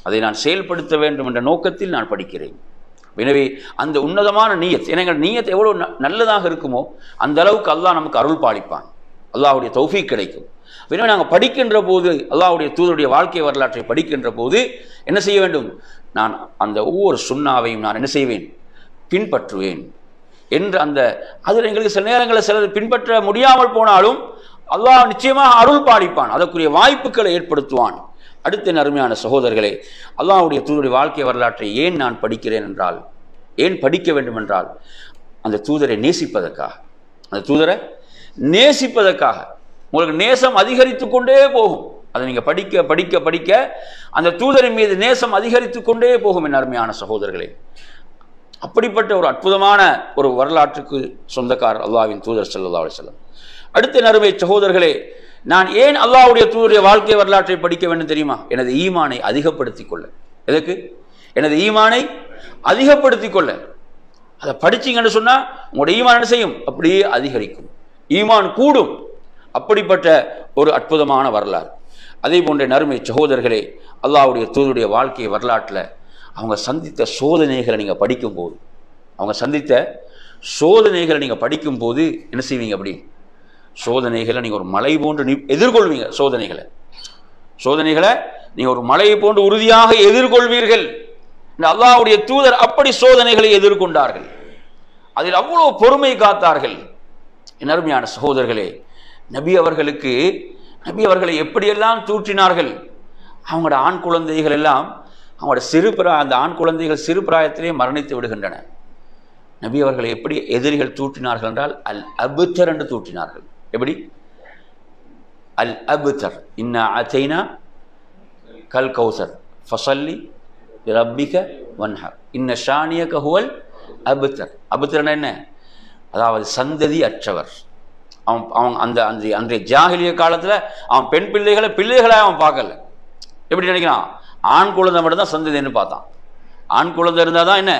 அதை நான் செயல்படுத்த வேண்டும் என்ற நோக்கத்தில் நான் படிக்கிறேன். எனவே அந்த உன்னதமான நீயத், எங்கள் நீயத் எவ்வளோ நல்லதாக இருக்குமோ அந்த அளவுக்கு அல்லாஹ் நமக்கு அருள் பாலிப்பான், அல்லாஹ்வுடைய தௌஃபீக் கிடைக்கும். எனவே நாங்கள் படிக்கின்ற போது, அல்லாஹ்வுடைய தூதருடைய வாழ்க்கை வரலாற்றை படிக்கின்ற போது என்ன செய்ய வேண்டும், நான் அந்த ஒவ்வொரு சுன்னாவையும் நான் என்ன செய்வேன், பின்பற்றுவேன் என்று அந்த அதில் எங்களுக்கு சில நேரங்களில் சிலர் பின்பற்ற முடியாமல் போனாலும் அல்லாஹ் நிச்சயமாக அருள் பாலிப்பான், அதற்குரிய வாய்ப்புகளை ஏற்படுத்துவான். அடுத்த அருமையான சகோதரர்களே, அல்லாஹ்வுடைய தூதருடைய வாழ்க்கை வரலாற்றை ஏன் நான் படிக்கிறேன் என்றால், ஏன் படிக்க வேண்டும் என்றால், அந்த தூதரை நேசிப்பதற்காக, அந்த தூதரை நேசிப்பதற்காக. உங்களுக்கு நேசம் அதிகரித்து கொண்டே போகும். அதை நீங்கள் படிக்க படிக்க படிக்க அந்த தூதரின் மீது நேசம் அதிகரித்து கொண்டே போகும் என் அருமையான சகோதரர்களே. அப்படிப்பட்ட ஒரு அற்புதமான ஒரு வரலாற்றுக்கு சொந்தக்காரர் அல்லாஹ்வின் தூதர் ஸல்லல்லாஹு அலைஹி வஸல்லம். அடுத்த நறுமை சகோதரர்களே, நான் ஏன் அல்லாஹ்வுடைய தூதருடைய வாழ்க்கை வரலாற்றை படிக்க வேண்டும் தெரியுமா? எனது ஈமானை அதிகப்படுத்திக் கொள்ள. எதற்கு? எனது ஈமானை அதிகப்படுத்திக் கொள்ள. அதை படிச்சிங்கன்னு சொன்னால் உங்களுடைய ஈமான் என்ன செய்யும், அப்படியே அதிகரிக்கும், ஈமான் கூடும். அப்படிப்பட்ட ஒரு அற்புதமான வரலாறு. அதே போன்ற நறுமை சகோதரர்களே, அல்லாஹ்வுடைய தூதருடைய வாழ்க்கை வரலாற்றில் அவங்க சந்தித்த சோதனைகளை நீங்கள் படிக்கும்போது, நீங்கள் படிக்கும்போது என்ன செய்வீங்க, அப்படி சோதனைகளை நீங்கள் ஒரு மலை போன்று எதிர்கொள்வீங்க. சோதனைகளை நீங்கள் ஒரு மலையை போன்று உறுதியாக எதிர்கொள்வீர்கள். அல்லாஹ்வுடைய தூதர் அப்படி சோதனைகளை எதிர்கொண்டார்கள், அதில் அவ்வளோ பொறுமை காத்தார்கள். என் அருமையான சகோதரர்களே, நபி அவர்களை எப்படியெல்லாம் தூற்றினார்கள். அவங்களோட ஆண் குழந்தைகள் எல்லாம், அவங்களோட அந்த ஆண் குழந்தைகள் சிறு பிராயத்திலே மரணித்து விடுகின்றன. நபி அவர்களை எப்படி எதிரிகள் தூற்றினார்கள் என்றால், அல் அபுத்தர் என்று தூற்றினார்கள். எப்படி? அல் அபுத்தர், இன்னா அதைனா கல் கௌசர் ஃபஸல்லி ரப்பிக வன்ஹர் இன்ன ஷானியக ஹுவல் அபுத்தர். அபுத்தர் என்ன? அதாவது சந்ததி அற்றவர். அவன் அந்த அன்றைய ஜாஹிலிய காலத்தில் அவன் பெண் பிள்ளைகளை அவன் பார்க்கல. எப்படி நினைக்கிறான்? ஆண் குழந்தை மட்டும்தான் சந்ததின்னு பார்த்தான். ஆண் குழந்தை இருந்தால் தான் என்ன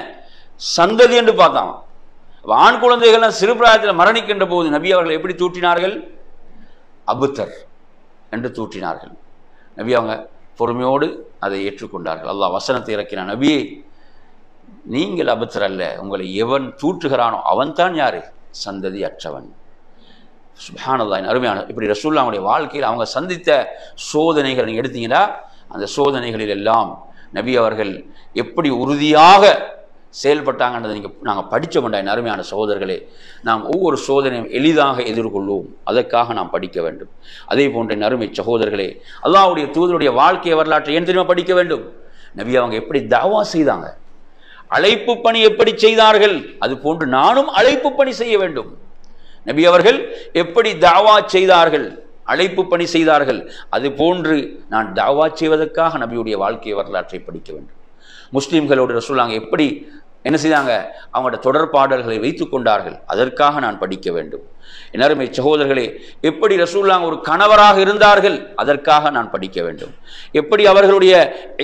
சந்ததி என்று பார்த்தான். ஆண் குழந்தைகள்லாம் சிறு பிராயத்தில் மரணிக்கின்ற போது நபி அவர்கள் எப்படி தூற்றினார்கள்? அபுத்தர் என்று தூற்றினார்கள். நபி அவங்க பொறுமையோடு அதை ஏற்றுக்கொண்டார்கள். அல்லாஹ் வசனத்தை இறக்கினான், நபியே நீங்கள் அபுத்தர் அல்ல, உங்களை எவன் தூற்றுகிறானோ அவன்தான் யாரு? சந்ததி அற்றவன். சுப்ஹானல்லாஹ், அருமையான. இப்படி ரசூலுல்லாஹ்வுடைய வாழ்க்கையில் அவங்க சந்தித்த சோதனைகள் நீங்கள் எடுத்தீங்கன்னா, அந்த சோதனைகளில் எல்லாம் நபி அவர்கள் எப்படி உறுதியாக செயல்பட்டாங்கன்றதை நாங்கள் படித்த கொண்டாயின் அருமையான சகோதரர்களே. நாம் ஒவ்வொரு சோதனையும் எளிதாக எதிர்கொள்வோம், அதற்காக நாம் படிக்க வேண்டும். அதே போன்ற அருமை சகோதரர்களே, அல்லாஹ்வுடைய தூதருடைய வாழ்க்கை வரலாற்றை ஏன் தெரியுமா படிக்க வேண்டும்? நபி அவங்க எப்படி தாவா செய்தாங்க, அழைப்பு பணி எப்படி செய்தார்கள், அது போன்று நானும் அழைப்பு பணி செய்ய வேண்டும். நபி அவர்கள் எப்படி தாவா செய்தார்கள், அழைப்பு பணி செய்தார்கள், அது போன்று நான் தாவா செய்வதற்காக நபியுடைய வாழ்க்கை வரலாற்றை படிக்க வேண்டும். முஸ்லீம்களோடு ரசூலுல்லாஹ் எப்படி என்ன செய்தாங்க? அவங்களோட தொடர்பாடல்களை வைத்து கொண்டார்கள். அதற்காக நான் படிக்க வேண்டும். என் அருமை சகோதரர்களே, எப்படி ரசூலுல்லாஹ் ஒரு கணவராக இருந்தார்கள், அதற்காக நான் படிக்க வேண்டும். எப்படி அவர்களுடைய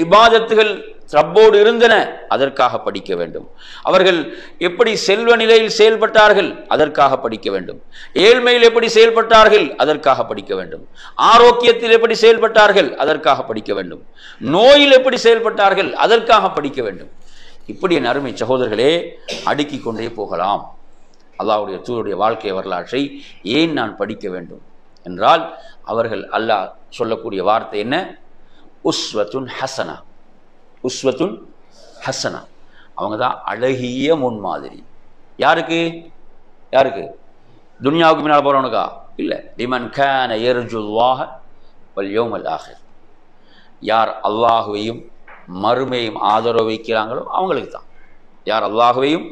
இபாதத்துகள் ரப்போடு இருந்தன, அதற்காக படிக்க வேண்டும். அவர்கள் எப்படி செல்வ நிலையில் செயல்பட்டார்கள், அதற்காக படிக்க வேண்டும். ஏழ்மையில் எப்படி செயல்பட்டார்கள், அதற்காக படிக்க வேண்டும். ஆரோக்கியத்தில் எப்படி செயல்பட்டார்கள், அதற்காக படிக்க வேண்டும். நோயில் எப்படி செயல்பட்டார்கள், அதற்காக படிக்க வேண்டும். இப்படி என் அருமை சகோதரர்களே அடுக்கிக் கொண்டே போகலாம். அல்லாஹ்வுடைய தூதருடைய வாழ்க்கை வரலாற்றை ஏன் நான் படிக்க வேண்டும் என்றால், அவர்கள் அல்லாஹ் சொல்லக்கூடிய வார்த்தை என்ன? உஸ்வத்துன் ஹசனா. உஸ்வத்துன் ஹசனா, அவங்க தான் அழகிய முன்மாதிரி. யாருக்கு? யாருக்கு? துன்யாவுக்கு பின்னால் போகிறவனுக்கா? இல்லை. லிமன் கான யர்ஜுல்லாஹ வல் யௌமல் ஆகிர். யார் அல்லாஹுவையும் மறுமையும் ஆதரவு வைக்கிறாங்களோ அவங்களுக்கு தான். யார் அல்லாஹுவையும்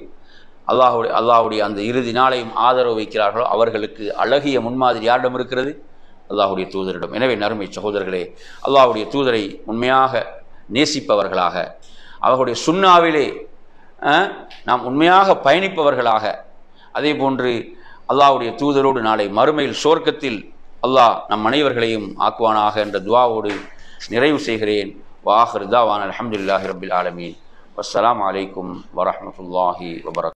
அல்லாஹுடைய அந்த இறுதி நாளையும் ஆதரவு வைக்கிறார்களோ அவர்களுக்கு அழகிய முன்மாதிரி யாரிடம் இருக்கிறது? அல்லாஹுடைய தூதரிடம். எனவே நறுமை சகோதரர்களே, அல்லாஹுடைய தூதரை உண்மையாக நேசிப்பவர்களாக, அவர்களுடைய சுன்னாவிலே நாம் உண்மையாக பயணிப்பவர்களாக, அதே போன்று அல்லாஹ்வுடைய தூதரோடு நாளை மறுமையில் சொர்க்கத்தில் அல்லாஹ் நம் அனைவர்களையும் ஆக்குவானாக என்ற துஆவோடு நிறைவு செய்கிறேன். வாஹிர் தாவானா அல்ஹம்துலில்லாஹி ரப்பில் ஆலமீன். வஸ்ஸலாமு அலைக்கும் வரஹ்மத்துல்லாஹி வபரகாத்துஹு.